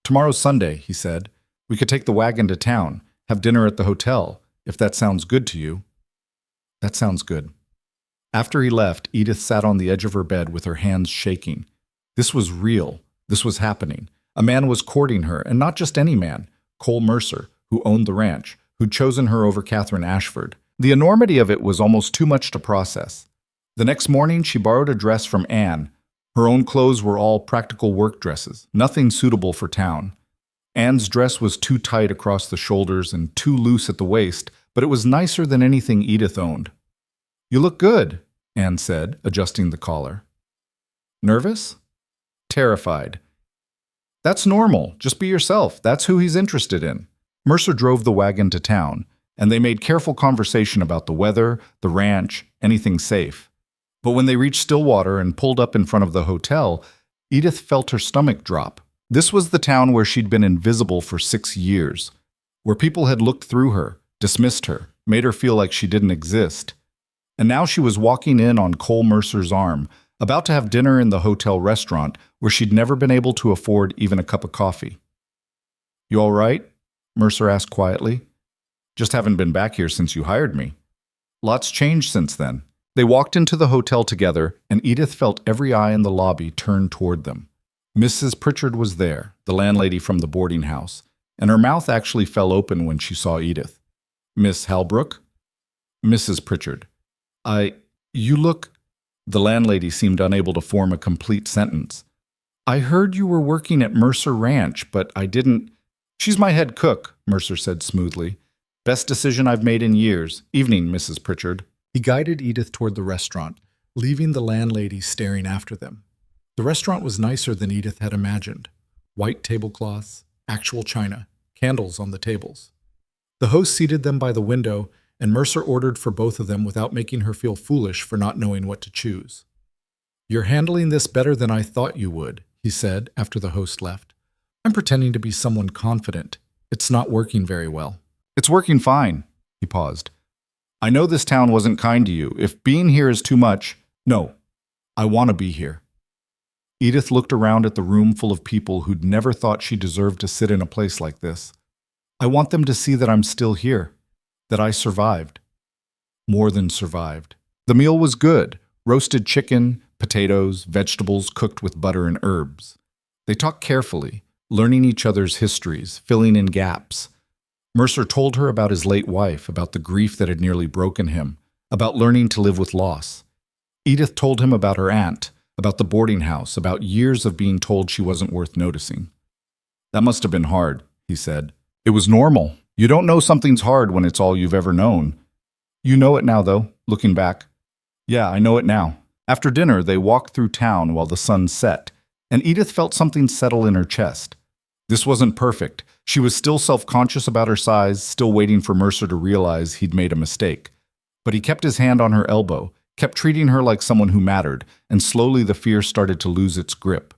Tomorrow's Sunday, he said. We could take the wagon to town, have dinner at the hotel, if that sounds good to you. That sounds good. After he left, Edith sat on the edge of her bed with her hands shaking. This was real. This was happening. A man was courting her, and not just any man. Cole Mercer, who owned the ranch, who'd chosen her over Catherine Ashford. The enormity of it was almost too much to process. The next morning, she borrowed a dress from Anne. Her own clothes were all practical work dresses, nothing suitable for town. Anne's dress was too tight across the shoulders and too loose at the waist, but it was nicer than anything Edith owned. You look good, Anne said, adjusting the collar. Nervous? Terrified. That's normal. Just be yourself. That's who he's interested in. Mercer drove the wagon to town, and they made careful conversation about the weather, the ranch, anything safe. But when they reached Stillwater and pulled up in front of the hotel, Edith felt her stomach drop. This was the town where she'd been invisible for 6 years, where people had looked through her, dismissed her, made her feel like she didn't exist. And now she was walking in on Cole Mercer's arm, about to have dinner in the hotel restaurant where she'd never been able to afford even a cup of coffee. You all right? Mercer asked quietly. Just haven't been back here since you hired me. Lots changed since then. They walked into the hotel together, and Edith felt every eye in the lobby turn toward them. Mrs. Pritchard was there, the landlady from the boarding house, and her mouth actually fell open when she saw Edith. Miss Halbrook? Mrs. Pritchard. You look... The landlady seemed unable to form a complete sentence. I heard you were working at Mercer Ranch, but I didn't... She's my head cook, Mercer said smoothly. Best decision I've made in years. Evening, Mrs. Pritchard. He guided Edith toward the restaurant, leaving the landlady staring after them. The restaurant was nicer than Edith had imagined. White tablecloths, actual china, candles on the tables. The host seated them by the window, and Mercer ordered for both of them without making her feel foolish for not knowing what to choose. You're handling this better than I thought you would, he said after the host left. I'm pretending to be someone confident. It's not working very well. It's working fine, he paused. I know this town wasn't kind to you. If being here is too much, no, I want to be here. Edith looked around at the room full of people who'd never thought she deserved to sit in a place like this. I want them to see that I'm still here, that I survived. More than survived. The meal was good. Roasted chicken, potatoes, vegetables cooked with butter and herbs. They talked carefully, learning each other's histories, filling in gaps. Mercer told her about his late wife, about the grief that had nearly broken him, about learning to live with loss. Edith told him about her aunt, about the boarding house, about years of being told she wasn't worth noticing. That must have been hard, he said. It was normal. You don't know something's hard when it's all you've ever known. You know it now, though, looking back. Yeah, I know it now. After dinner, they walked through town while the sun set, and Edith felt something settle in her chest. This wasn't perfect. She was still self-conscious about her size, still waiting for Mercer to realize he'd made a mistake. But he kept his hand on her elbow, kept treating her like someone who mattered, and slowly the fear started to lose its grip.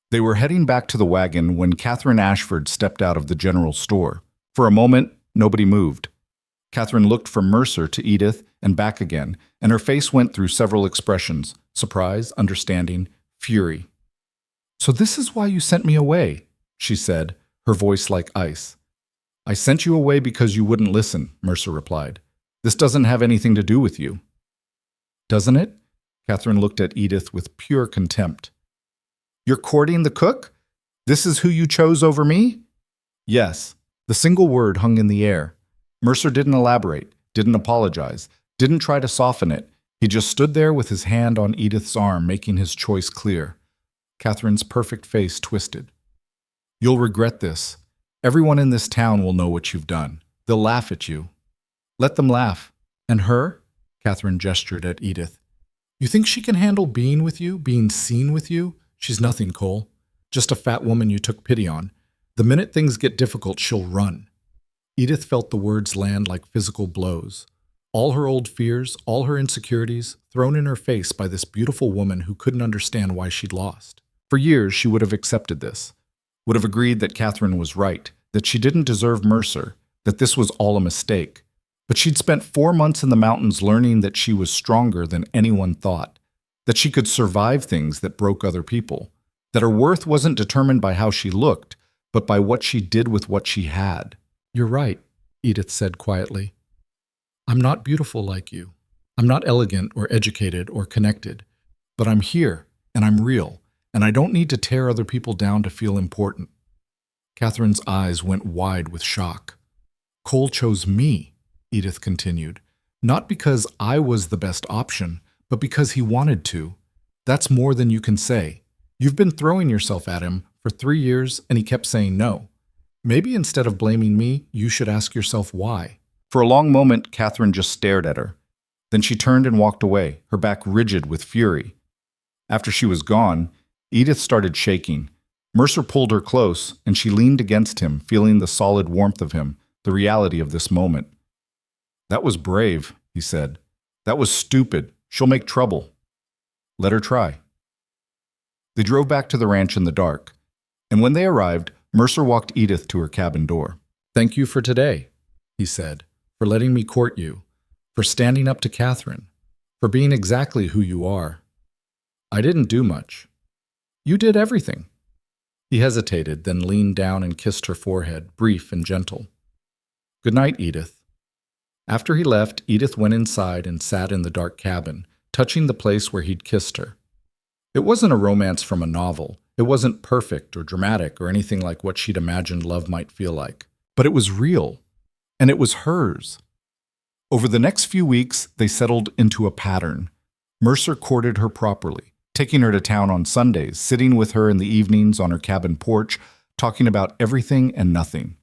They were heading back to the wagon when Catherine Ashford stepped out of the general store. For a moment, nobody moved. Catherine looked from Mercer to Edith and back again, and her face went through several expressions: surprise, understanding, fury. So this is why you sent me away, she said, her voice like ice. I sent you away because you wouldn't listen, Mercer replied. This doesn't have anything to do with you. Doesn't it? Catherine looked at Edith with pure contempt. You're courting the cook? This is who you chose over me? Yes. The single word hung in the air. Mercer didn't elaborate, didn't apologize, didn't try to soften it. He just stood there with his hand on Edith's arm, making his choice clear. Catherine's perfect face twisted. You'll regret this. Everyone in this town will know what you've done. They'll laugh at you. Let them laugh. And her? Catherine gestured at Edith. You think she can handle being with you, being seen with you? She's nothing, Cole. Just a fat woman you took pity on. The minute things get difficult, she'll run. Edith felt the words land like physical blows. All her old fears, all her insecurities, thrown in her face by this beautiful woman who couldn't understand why she'd lost. For years, she would have accepted this, would have agreed that Catherine was right, that she didn't deserve Mercer, that this was all a mistake. But she'd spent 4 months in the mountains learning that she was stronger than anyone thought, that she could survive things that broke other people, that her worth wasn't determined by how she looked, but by what she did with what she had. You're right, Edith said quietly. I'm not beautiful like you. I'm not elegant or educated or connected. But I'm here, and I'm real, and I don't need to tear other people down to feel important. Catherine's eyes went wide with shock. Cole chose me, Edith continued, not because I was the best option, but because he wanted to. That's more than you can say. You've been throwing yourself at him for 3 years, and he kept saying no. Maybe instead of blaming me, you should ask yourself why. For a long moment, Catherine just stared at her. Then she turned and walked away, her back rigid with fury. After she was gone, Edith started shaking. Mercer pulled her close, and she leaned against him, feeling the solid warmth of him, the reality of this moment. That was brave, he said. That was stupid. She'll make trouble. Let her try. They drove back to the ranch in the dark, and when they arrived, Mercer walked Edith to her cabin door. Thank you for today, he said, for letting me court you, for standing up to Catherine, for being exactly who you are. I didn't do much. You did everything. He hesitated, then leaned down and kissed her forehead, brief and gentle. Good night, Edith. After he left, Edith went inside and sat in the dark cabin, touching the place where he'd kissed her. It wasn't a romance from a novel. It wasn't perfect or dramatic or anything like what she'd imagined love might feel like. But it was real, and it was hers. Over the next few weeks, they settled into a pattern. Mercer courted her properly, taking her to town on Sundays, sitting with her in the evenings on her cabin porch, talking about everything and nothing.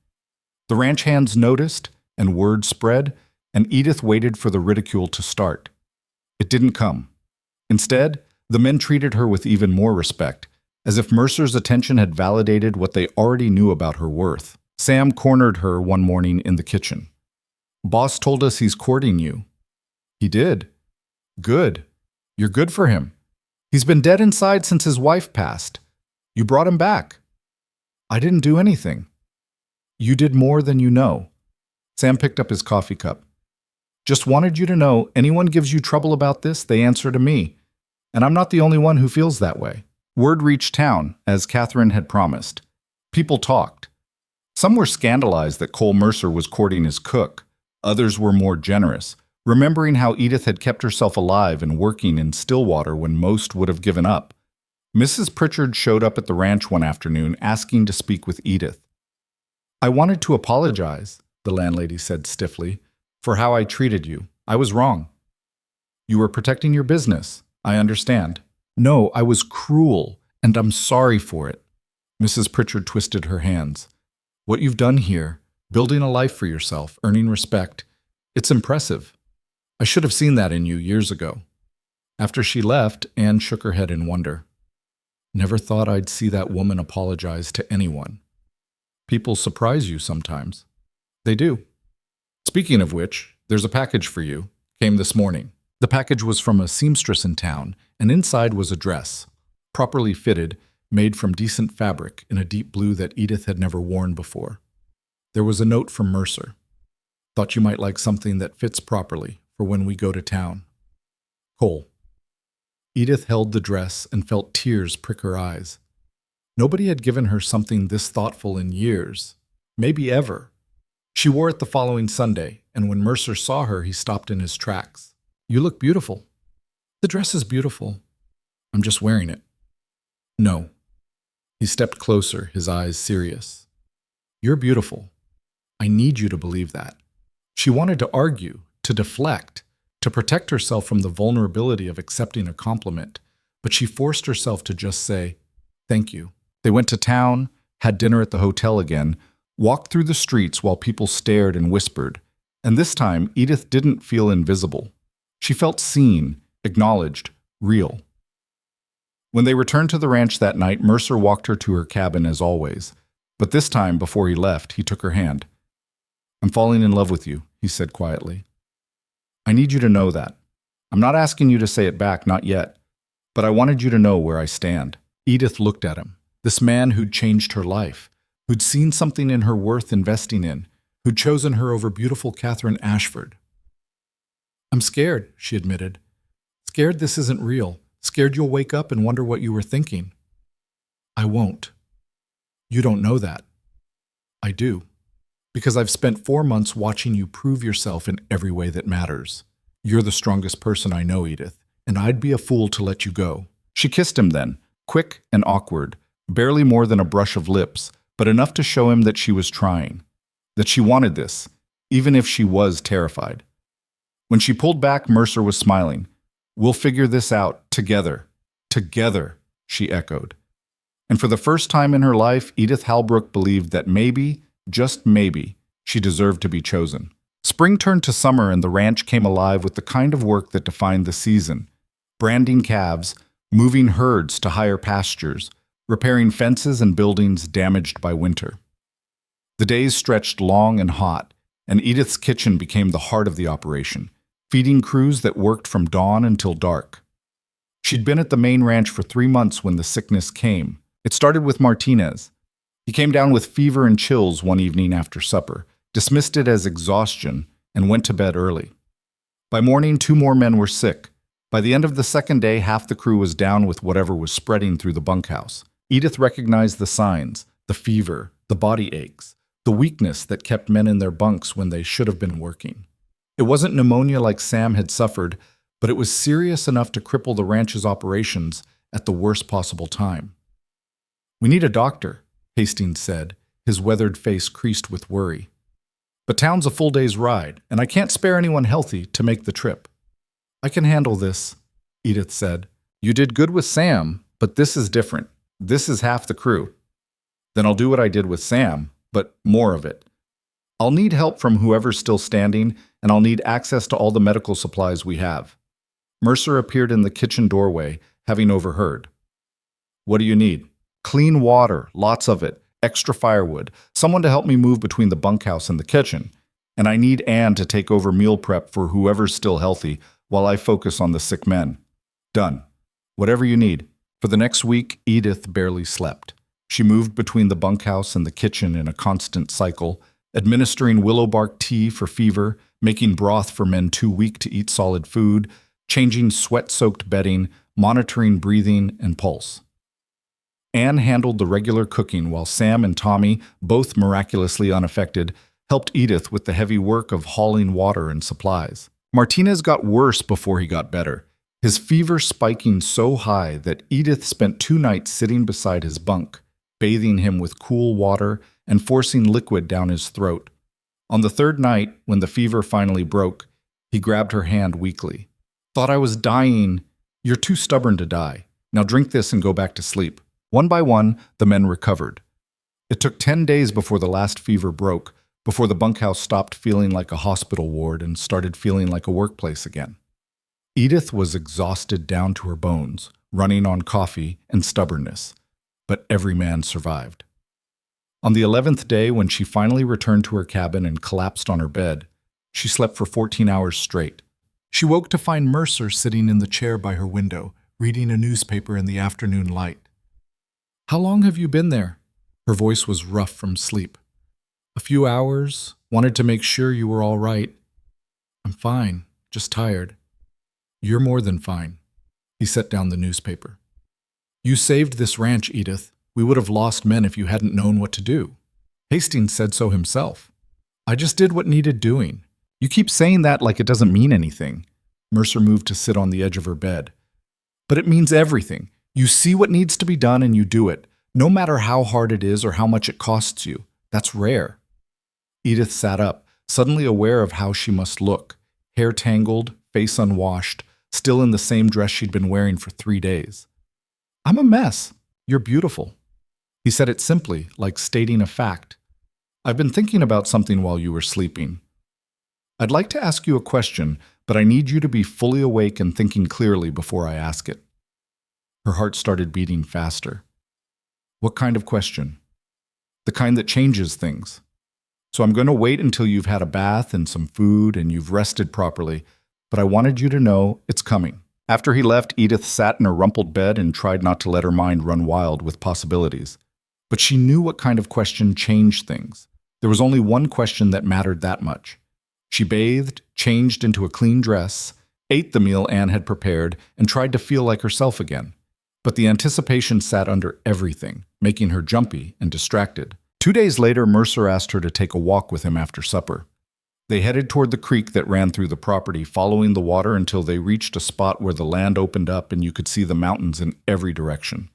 The ranch hands noticed, and word spread, and Edith waited for the ridicule to start. It didn't come. Instead, the men treated her with even more respect, as if Mercer's attention had validated what they already knew about her worth. Sam cornered her one morning in the kitchen. Boss told us he's courting you. He did. Good. You're good for him. He's been dead inside since his wife passed. You brought him back. I didn't do anything. You did more than you know. Sam picked up his coffee cup. Just wanted you to know, anyone gives you trouble about this, they answer to me. And I'm not the only one who feels that way. Word reached town, as Catherine had promised. People talked. Some were scandalized that Cole Mercer was courting his cook. Others were more generous, remembering how Edith had kept herself alive and working in Stillwater when most would have given up. Mrs. Pritchard showed up at the ranch one afternoon asking to speak with Edith. I wanted to apologize, the landlady said stiffly, for how I treated you. I was wrong. You were protecting your business. I understand. No, I was cruel, and I'm sorry for it. Mrs. Pritchard twisted her hands. What you've done here, building a life for yourself, earning respect, it's impressive. I should have seen that in you years ago. After she left, Anne shook her head in wonder. Never thought I'd see that woman apologize to anyone. People surprise you sometimes. They do. Speaking of which, there's a package for you. Came this morning. The package was from a seamstress in town, and inside was a dress, properly fitted, made from decent fabric in a deep blue that Edith had never worn before. There was a note from Mercer. Thought you might like something that fits properly for when we go to town. Cole. Edith held the dress and felt tears prick her eyes. Nobody had given her something this thoughtful in years, maybe ever. She wore it the following Sunday, and when Mercer saw her, he stopped in his tracks. You look beautiful. The dress is beautiful. I'm just wearing it. No. He stepped closer, his eyes serious. You're beautiful. I need you to believe that. She wanted to argue, to deflect, to protect herself from the vulnerability of accepting a compliment, but she forced herself to just say, "Thank you." They went to town, had dinner at the hotel again, walked through the streets while people stared and whispered. And this time, Edith didn't feel invisible. She felt seen, acknowledged, real. When they returned to the ranch that night, Mercer walked her to her cabin as always. But this time, before he left, he took her hand. "I'm falling in love with you," he said quietly. "I need you to know that. I'm not asking you to say it back, not yet. But I wanted you to know where I stand." Edith looked at him. This man who'd changed her life, who'd seen something in her worth investing in, who'd chosen her over beautiful Catherine Ashford. "I'm scared," she admitted. "Scared this isn't real. Scared you'll wake up and wonder what you were thinking." "I won't." "You don't know that." "I do. Because I've spent 4 months watching you prove yourself in every way that matters. You're the strongest person I know, Edith, and I'd be a fool to let you go." She kissed him then, quick and awkward, barely more than a brush of lips, but enough to show him that she was trying, that she wanted this, even if she was terrified. When she pulled back, Mercer was smiling. "We'll figure this out together. Together," she echoed. And for the first time in her life, Edith Halbrook believed that maybe, just maybe, she deserved to be chosen. Spring turned to summer and the ranch came alive with the kind of work that defined the season. Branding calves, moving herds to higher pastures, repairing fences and buildings damaged by winter. The days stretched long and hot, and Edith's kitchen became the heart of the operation, feeding crews that worked from dawn until dark. She'd been at the main ranch for 3 months when the sickness came. It started with Martinez. He came down with fever and chills one evening after supper, dismissed it as exhaustion, and went to bed early. By morning, 2 more men were sick. By the end of the second day, half the crew was down with whatever was spreading through the bunkhouse. Edith recognized the signs, the fever, the body aches, the weakness that kept men in their bunks when they should have been working. It wasn't pneumonia like Sam had suffered, but it was serious enough to cripple the ranch's operations at the worst possible time. "We need a doctor," Hastings said, his weathered face creased with worry. "But town's a full day's ride, and I can't spare anyone healthy to make the trip." "I can handle this," Edith said. "You did good with Sam, but this is different. This is half the crew." "Then I'll do what I did with Sam, but more of it. I'll need help from whoever's still standing, and I'll need access to all the medical supplies we have." Mercer appeared in the kitchen doorway, having overheard. "What do you need?" "Clean water, lots of it, extra firewood, someone to help me move between the bunkhouse and the kitchen. And I need Anne to take over meal prep for whoever's still healthy while I focus on the sick men." "Done. Whatever you need." For the next week, Edith barely slept. She moved between the bunkhouse and the kitchen in a constant cycle, administering willow bark tea for fever, making broth for men too weak to eat solid food, changing sweat-soaked bedding, monitoring breathing and pulse. Anne handled the regular cooking while Sam and Tommy, both miraculously unaffected, helped Edith with the heavy work of hauling water and supplies. Martinez got worse before he got better, his fever spiking so high that Edith spent 2 nights sitting beside his bunk, bathing him with cool water and forcing liquid down his throat. On the 3rd night, when the fever finally broke, he grabbed her hand weakly. "Thought I was dying." "You're too stubborn to die. Now drink this and go back to sleep." One by one, the men recovered. It took 10 days before the last fever broke, before the bunkhouse stopped feeling like a hospital ward and started feeling like a workplace again. Edith was exhausted down to her bones, running on coffee and stubbornness, but every man survived. On the 11th day, when she finally returned to her cabin and collapsed on her bed, she slept for 14 hours straight. She woke to find Mercer sitting in the chair by her window, reading a newspaper in the afternoon light. "How long have you been there?" Her voice was rough from sleep. "A few hours. Wanted to make sure you were all right." "I'm fine, just tired." "You're more than fine." He set down the newspaper. "You saved this ranch, Edith. We would have lost men if you hadn't known what to do." Hastings said so himself. "I just did what needed doing." "You keep saying that like it doesn't mean anything." Mercer moved to sit on the edge of her bed. "But it means everything. You see what needs to be done and you do it, no matter how hard it is or how much it costs you. That's rare." Edith sat up, suddenly aware of how she must look, hair tangled, face unwashed, still in the same dress she'd been wearing for 3 days. "I'm a mess. You're beautiful." He said it simply, like stating a fact. "I've been thinking about something while you were sleeping. I'd like to ask you a question, but I need you to be fully awake and thinking clearly before I ask it." Her heart started beating faster. "What kind of question?" "The kind that changes things. So I'm going to wait until you've had a bath and some food and you've rested properly, but I wanted you to know it's coming." After he left, Edith sat in her rumpled bed and tried not to let her mind run wild with possibilities. But she knew what kind of question changed things. There was only one question that mattered that much. She bathed, changed into a clean dress, ate the meal Anne had prepared, and tried to feel like herself again. But the anticipation sat under everything, making her jumpy and distracted. 2 days later, Mercer asked her to take a walk with him after supper. They headed toward the creek that ran through the property, following the water until they reached a spot where the land opened up and you could see the mountains in every direction.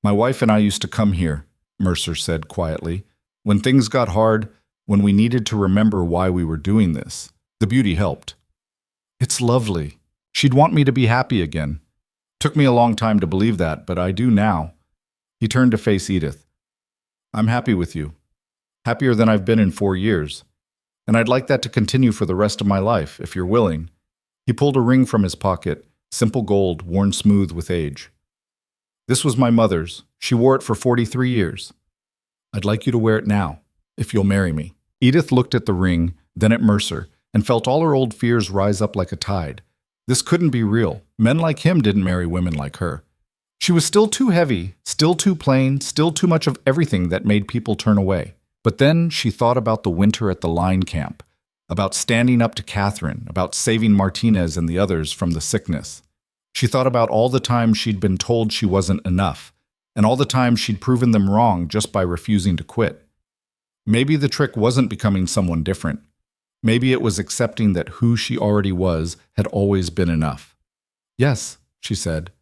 "My wife and I used to come here," Mercer said quietly. "When things got hard, when we needed to remember why we were doing this. The beauty helped." "It's lovely. She'd want me to be happy again. Took me a long time to believe that, but I do now." He turned to face Edith. "I'm happy with you. Happier than I've been in 4 years. And I'd like that to continue for the rest of my life, if you're willing." He pulled a ring from his pocket, simple gold, worn smooth with age. "This was my mother's. She wore it for 43 years. I'd like you to wear it now, if you'll marry me." Edith looked at the ring, then at Mercer, and felt all her old fears rise up like a tide. This couldn't be real. Men like him didn't marry women like her. She was still too heavy, still too plain, still too much of everything that made people turn away. But then she thought about the winter at the line camp, about standing up to Catherine, about saving Martinez and the others from the sickness. She thought about all the times she'd been told she wasn't enough, and all the times she'd proven them wrong just by refusing to quit. Maybe the trick wasn't becoming someone different. Maybe it was accepting that who she already was had always been enough. "Yes," she said,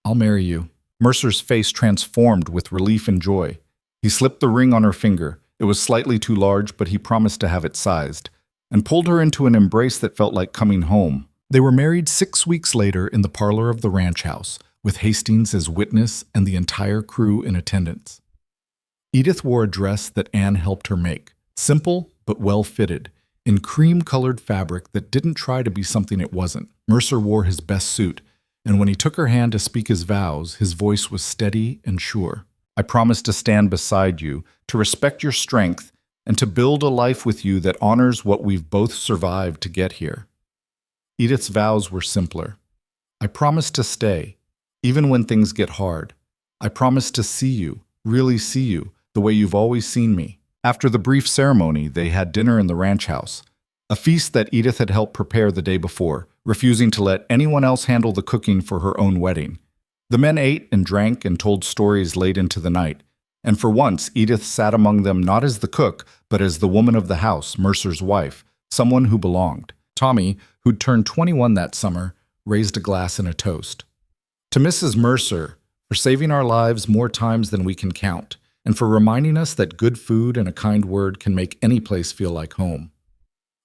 "I'll marry you." Mercer's face transformed with relief and joy. He slipped the ring on her finger. It was slightly too large, but he promised to have it sized, and pulled her into an embrace that felt like coming home. They were married 6 weeks later in the parlor of the ranch house, with Hastings as witness and the entire crew in attendance. Edith wore a dress that Anne helped her make, simple but well-fitted, in cream-colored fabric that didn't try to be something it wasn't. Mercer wore his best suit, and when he took her hand to speak his vows, his voice was steady and sure. "I promise to stand beside you, to respect your strength, and to build a life with you that honors what we've both survived to get here." Edith's vows were simpler. "I promise to stay, even when things get hard. I promise to see you, really see you, the way you've always seen me." After the brief ceremony, they had dinner in the ranch house, a feast that Edith had helped prepare the day before, refusing to let anyone else handle the cooking for her own wedding. The men ate and drank and told stories late into the night, and for once Edith sat among them not as the cook, but as the woman of the house, Mercer's wife, someone who belonged. Tommy, who'd turned 21 that summer, raised a glass and a toast. "To Mrs. Mercer, for saving our lives more times than we can count, and for reminding us that good food and a kind word can make any place feel like home."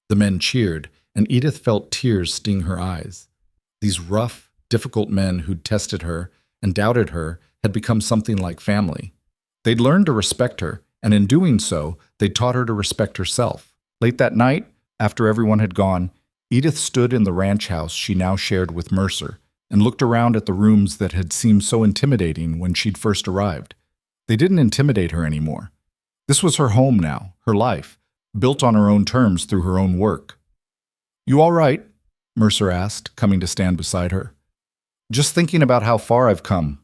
The men cheered, and Edith felt tears sting her eyes. These rough, difficult men who'd tested her and doubted her had become something like family. They'd learned to respect her, and in doing so, they'd taught her to respect herself. Late that night, after everyone had gone, Edith stood in the ranch house she now shared with Mercer and looked around at the rooms that had seemed so intimidating when she'd first arrived. They didn't intimidate her anymore. This was her home now, her life, built on her own terms through her own work. "You all right?" Mercer asked, coming to stand beside her. "Just thinking about how far I've come.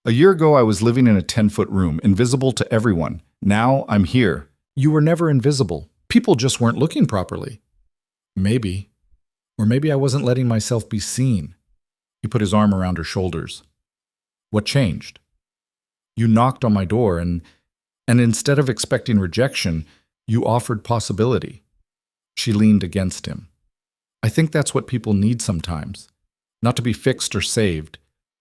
A year ago I was living in a 10-foot room, invisible to everyone. Now I'm here." "You were never invisible. People just weren't looking properly." "Maybe. Or maybe I wasn't letting myself be seen." He put his arm around her shoulders. "What changed? You knocked on my door, and instead of expecting rejection, you offered possibility." She leaned against him. "I think that's what people need sometimes. Not to be fixed or saved,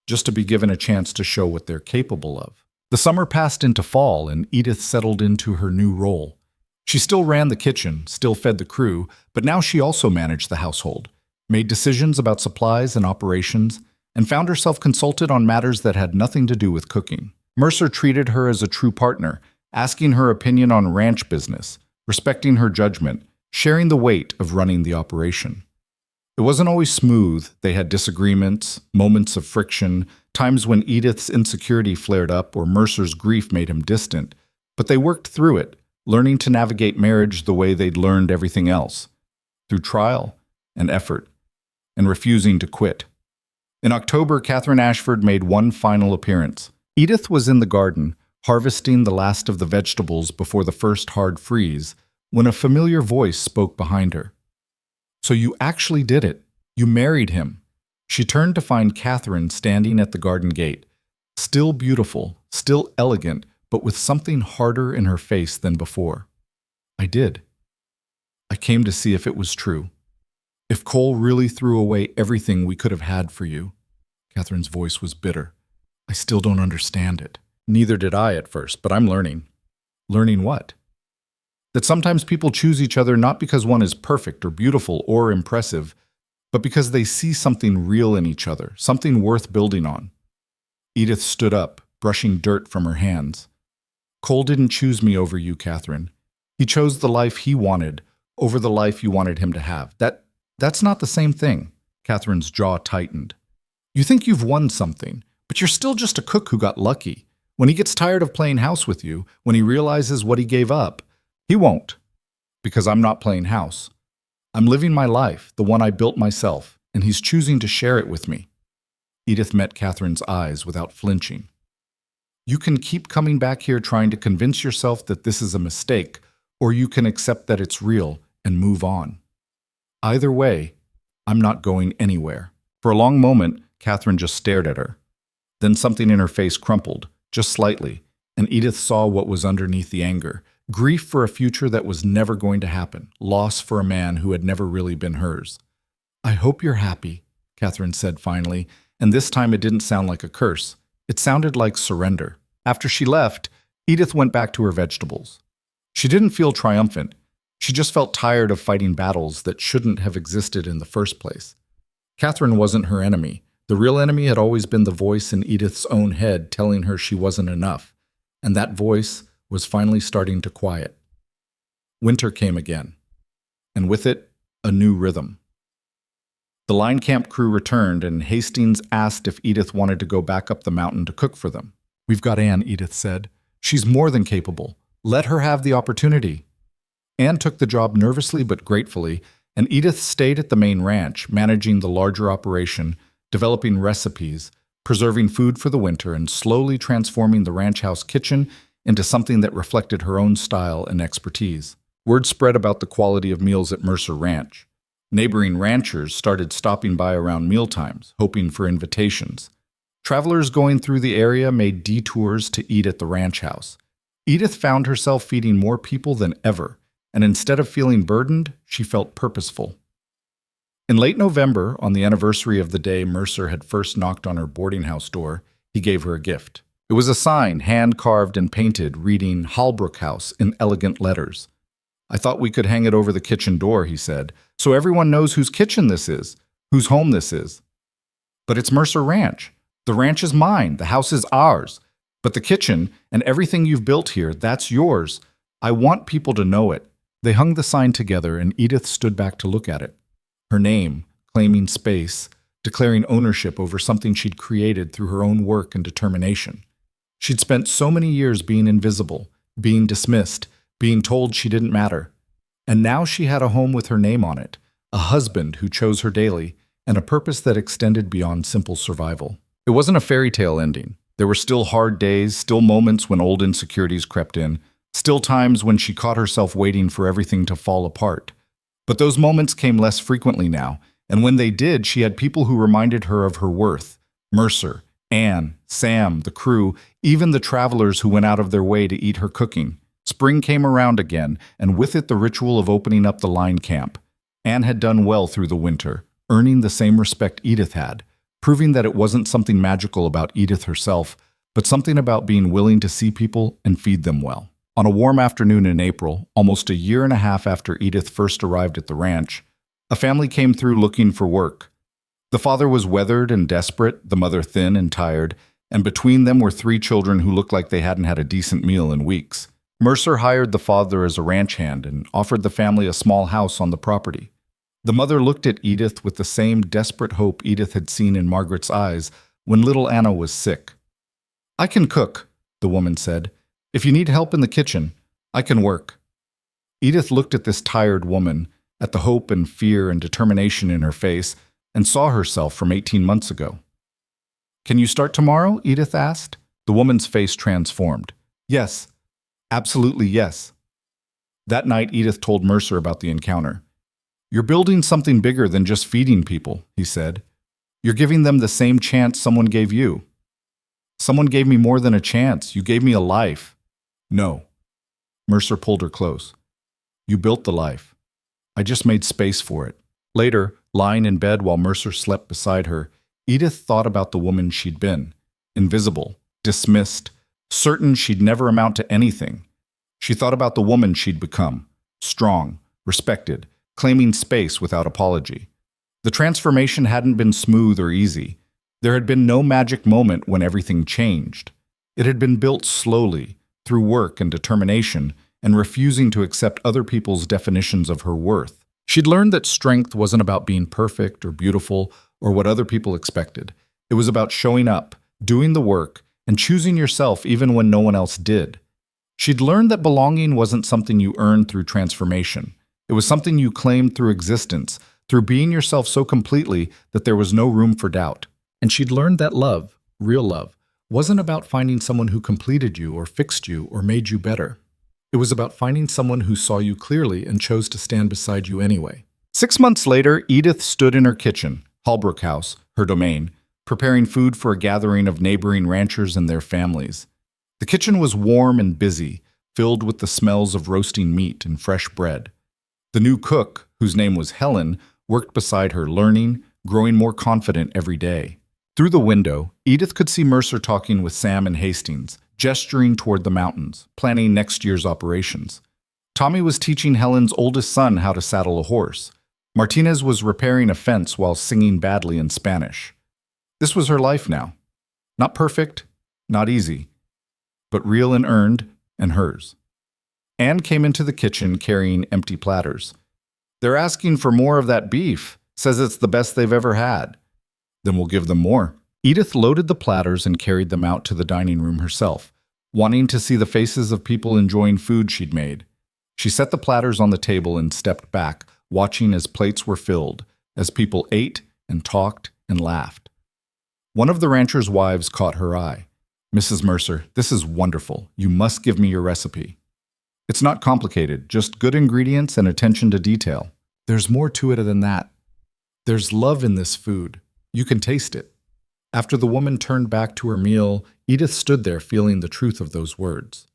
just to be given a chance to show what they're capable of." The summer passed into fall, and Edith settled into her new role. She still ran the kitchen, still fed the crew, but now she also managed the household. made decisions about supplies and operations, and found herself consulted on matters that had nothing to do with cooking. Mercer treated her as a true partner, asking her opinion on ranch business, respecting her judgment, sharing the weight of running the operation. It wasn't always smooth. They had disagreements, moments of friction, times when Edith's insecurity flared up or Mercer's grief made him distant. But they worked through it, learning to navigate marriage the way they'd learned everything else, through trial and effort, and refusing to quit. In October, Catherine Ashford made one final appearance. Edith was in the garden, harvesting the last of the vegetables before the first hard freeze, when a familiar voice spoke behind her. "So you actually did it. You married him." She turned to find Catherine standing at the garden gate, still beautiful, still elegant, but with something harder in her face than before. "I did. I came to see if it was true. If Cole really threw away everything we could have had for you." Catherine's voice was bitter. "I still don't understand it." "Neither did I at first, but I'm learning." "Learning what?" "That sometimes people choose each other not because one is perfect or beautiful or impressive, but because they see something real in each other, something worth building on." Edith stood up, brushing dirt from her hands. "Cole didn't choose me over you, Catherine. He chose the life he wanted over the life you wanted him to have. That's not the same thing." Catherine's jaw tightened. "You think you've won something, but you're still just a cook who got lucky. When he gets tired of playing house with you, when he realizes what he gave up, he won't, because I'm not playing house. I'm living my life, the one I built myself, and he's choosing to share it with me." Edith met Catherine's eyes without flinching. "You can keep coming back here trying to convince yourself that this is a mistake, or you can accept that it's real and move on. Either way, I'm not going anywhere." For a long moment, Catherine just stared at her. Then something in her face crumpled, just slightly, and Edith saw what was underneath the anger. Grief for a future that was never going to happen, loss for a man who had never really been hers. "I hope you're happy," Catherine said finally, and this time it didn't sound like a curse. It sounded like surrender. After she left, Edith went back to her vegetables. She didn't feel triumphant. She just felt tired of fighting battles that shouldn't have existed in the first place. Catherine wasn't her enemy. The real enemy had always been the voice in Edith's own head telling her she wasn't enough, and that voice was finally starting to quiet. Winter came again, and with it, a new rhythm. The line camp crew returned, and Hastings asked if Edith wanted to go back up the mountain to cook for them. "We've got Anne," Edith said. "She's more than capable. Let her have the opportunity." Anne took the job nervously but gratefully, and Edith stayed at the main ranch, managing the larger operation, developing recipes, preserving food for the winter, and slowly transforming the ranch house kitchen into something that reflected her own style and expertise. Word spread about the quality of meals at Mercer Ranch. Neighboring ranchers started stopping by around mealtimes, hoping for invitations. Travelers going through the area made detours to eat at the ranch house. Edith found herself feeding more people than ever, and instead of feeling burdened, she felt purposeful. In late November, on the anniversary of the day Mercer had first knocked on her boarding house door, he gave her a gift. It was a sign, hand-carved and painted, reading Halbrook House in elegant letters. "I thought we could hang it over the kitchen door," he said, "so everyone knows whose kitchen this is, whose home this is." "But it's Mercer Ranch. The ranch is mine, the house is ours. But the kitchen and everything you've built here, that's yours. I want people to know it." They hung the sign together, and Edith stood back to look at it. Her name, claiming space, declaring ownership over something she'd created through her own work and determination. She'd spent so many years being invisible, being dismissed, being told she didn't matter. And now she had a home with her name on it, a husband who chose her daily, and a purpose that extended beyond simple survival. It wasn't a fairy tale ending. There were still hard days, still moments when old insecurities crept in, still times when she caught herself waiting for everything to fall apart. But those moments came less frequently now, and when they did, she had people who reminded her of her worth. Mercer, Anne, Sam, the crew, even the travelers who went out of their way to eat her cooking. Spring came around again, and with it the ritual of opening up the line camp. Anne had done well through the winter, earning the same respect Edith had, proving that it wasn't something magical about Edith herself, but something about being willing to see people and feed them well. On a warm afternoon in April, almost a year and a half after Edith first arrived at the ranch, A family came through looking for work. The father was weathered and desperate, the mother thin and tired, and between them were three children who looked like they hadn't had a decent meal in weeks. Mercer hired the father as a ranch hand and offered the family a small house on the property. The mother looked at Edith with the same desperate hope Edith had seen in Margaret's eyes when little Anna was sick. "I can cook," the woman said. "If you need help in the kitchen, I can work." Edith looked at this tired woman, at the hope and fear and determination in her face, and saw herself from 18 months ago. "Can you start tomorrow?" Edith asked. The woman's face transformed. "Yes, absolutely yes." That night, Edith told Mercer about the encounter. "You're building something bigger than just feeding people," he said. "You're giving them the same chance someone gave you." "Someone gave me more than a chance. You gave me a life." "No." Mercer pulled her close. "You built the life. I just made space for it." Later, lying in bed while Mercer slept beside her, Edith thought about the woman she'd been. Invisible, dismissed, certain she'd never amount to anything. She thought about the woman she'd become. Strong, respected, claiming space without apology. The transformation hadn't been smooth or easy. There had been no magic moment when everything changed. It had been built slowly, through work and determination, and refusing to accept other people's definitions of her worth. She'd learned that strength wasn't about being perfect or beautiful or what other people expected. It was about showing up, doing the work, and choosing yourself even when no one else did. She'd learned that belonging wasn't something you earned through transformation. It was something you claimed through existence, through being yourself so completely that there was no room for doubt. And she'd learned that love, real love, wasn't about finding someone who completed you or fixed you or made you better. It was about finding someone who saw you clearly and chose to stand beside you anyway. 6 months later, Edith stood in her kitchen, Hallbrook House, her domain, preparing food for a gathering of neighboring ranchers and their families. The kitchen was warm and busy, filled with the smells of roasting meat and fresh bread. The new cook, whose name was Helen, worked beside her, learning, growing more confident every day. Through the window, Edith could see Mercer talking with Sam and Hastings, gesturing toward the mountains, planning next year's operations. Tommy was teaching Helen's oldest son how to saddle a horse. Martinez was repairing a fence while singing badly in Spanish. This was her life now. Not perfect, not easy, but real and earned, and hers. Anne came into the kitchen carrying empty platters. "They're asking for more of that beef. Says it's the best they've ever had." "Then we'll give them more." Edith loaded the platters and carried them out to the dining room herself, wanting to see the faces of people enjoying food she'd made. She set the platters on the table and stepped back, watching as plates were filled, as people ate and talked and laughed. One of the rancher's wives caught her eye. "Mrs. Mercer, this is wonderful. You must give me your recipe." "It's not complicated, just good ingredients and attention to detail." "There's more to it than that. There's love in this food. You can taste it." After the woman turned back to her meal, Edith stood there feeling the truth of those words.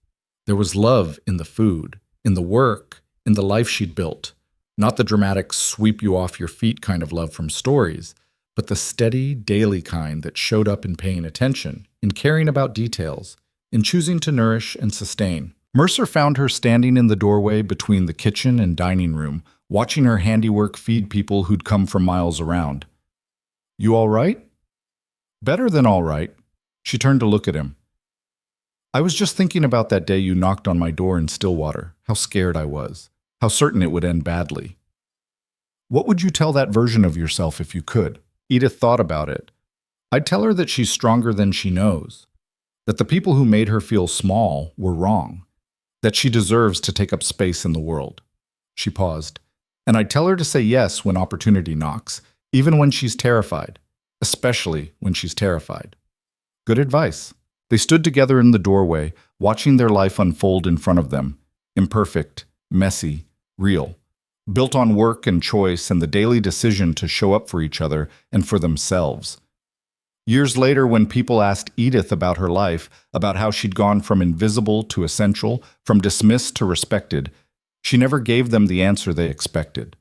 There was love in the food, in the work, in the life she'd built. Not the dramatic sweep you off your feet kind of love from stories, but the steady, daily kind that showed up in paying attention, in caring about details, in choosing to nourish and sustain. Mercer found her standing in the doorway between the kitchen and dining room, watching her handiwork feed people who'd come from miles around. "You all right?" "Better than all right." She turned to look at him. "I was just thinking about that day you knocked on my door in Stillwater, how scared I was, how certain it would end badly. What would you tell that version of yourself if you could?" Edith thought about it. "I'd tell her that she's stronger than she knows, that the people who made her feel small were wrong, that she deserves to take up space in the world." She paused. "And I'd tell her to say yes when opportunity knocks, even when she's terrified. Especially when she's terrified." Good advice. They stood together in the doorway, watching their life unfold in front of them. Imperfect, messy, real. Built on work and choice and the daily decision to show up for each other and for themselves. Years later, when people asked Edith about her life, about how she'd gone from invisible to essential, from dismissed to respected, she never gave them the answer they expected.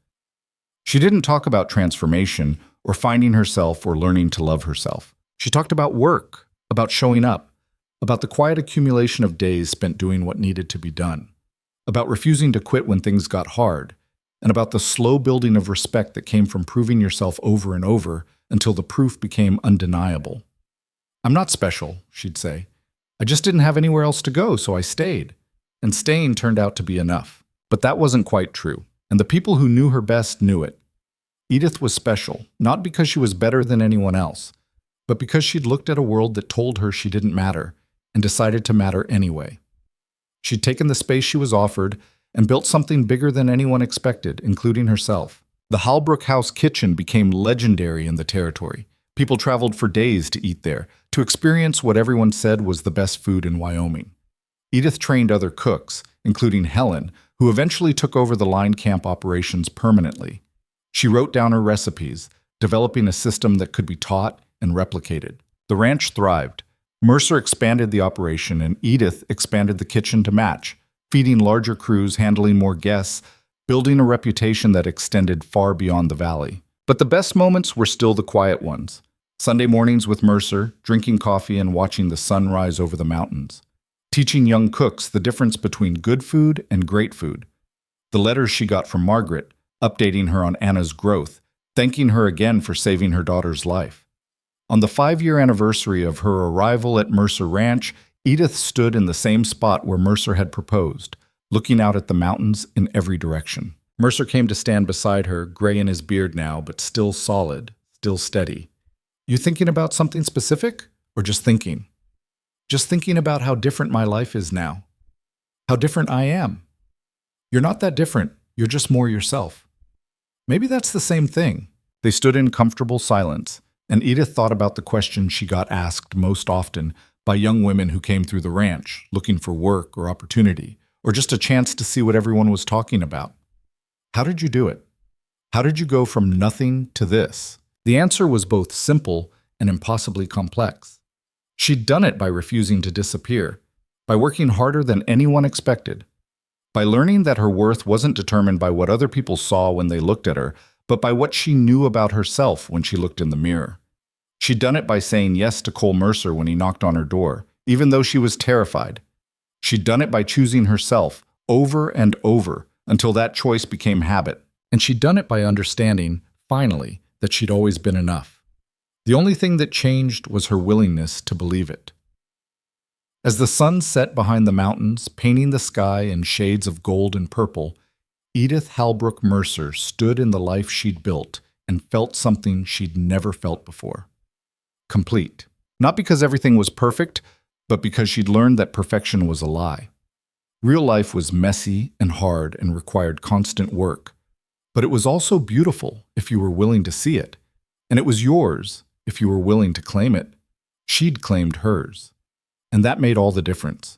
She didn't talk about transformation, or finding herself or learning to love herself. She talked about work, about showing up, about the quiet accumulation of days spent doing what needed to be done, about refusing to quit when things got hard, and about the slow building of respect that came from proving yourself over and over until the proof became undeniable. "I'm not special," she'd say. "I just didn't have anywhere else to go, so I stayed." And staying turned out to be enough. But that wasn't quite true, and the people who knew her best knew it. Edith was special, not because she was better than anyone else, but because she'd looked at a world that told her she didn't matter and decided to matter anyway. She'd taken the space she was offered and built something bigger than anyone expected, including herself. The Halbrook House kitchen became legendary in the territory. People traveled for days to eat there, to experience what everyone said was the best food in Wyoming. Edith trained other cooks, including Helen, who eventually took over the line camp operations permanently. She wrote down her recipes, developing a system that could be taught and replicated. The ranch thrived. Mercer expanded the operation, and Edith expanded the kitchen to match, feeding larger crews, handling more guests, building a reputation that extended far beyond the valley. But the best moments were still the quiet ones. Sunday mornings with Mercer, drinking coffee and watching the sun rise over the mountains. Teaching young cooks the difference between good food and great food. The letters she got from Margaret, updating her on Anna's growth, thanking her again for saving her daughter's life. On the 5-year anniversary of her arrival at Mercer Ranch, Edith stood in the same spot where Mercer had proposed, looking out at the mountains in every direction. Mercer came to stand beside her, gray in his beard now, but still solid, still steady. "You thinking about something specific, or just thinking?" "Just thinking about how different my life is now. How different I am." "You're not that different, you're just more yourself." "Maybe that's the same thing." They stood in comfortable silence, and Edith thought about the question she got asked most often by young women who came through the ranch, looking for work or opportunity, or just a chance to see what everyone was talking about. How did you do it? How did you go from nothing to this? The answer was both simple and impossibly complex. She'd done it by refusing to disappear, by working harder than anyone expected, by learning that her worth wasn't determined by what other people saw when they looked at her, but by what she knew about herself when she looked in the mirror. She'd done it by saying yes to Cole Mercer when he knocked on her door, even though she was terrified. She'd done it by choosing herself over and over until that choice became habit. And she'd done it by understanding, finally, that she'd always been enough. The only thing that changed was her willingness to believe it. As the sun set behind the mountains, painting the sky in shades of gold and purple, Edith Halbrook Mercer stood in the life she'd built and felt something she'd never felt before. Complete. Not because everything was perfect, but because she'd learned that perfection was a lie. Real life was messy and hard and required constant work. But it was also beautiful if you were willing to see it. And it was yours if you were willing to claim it. She'd claimed hers. And that made all the difference.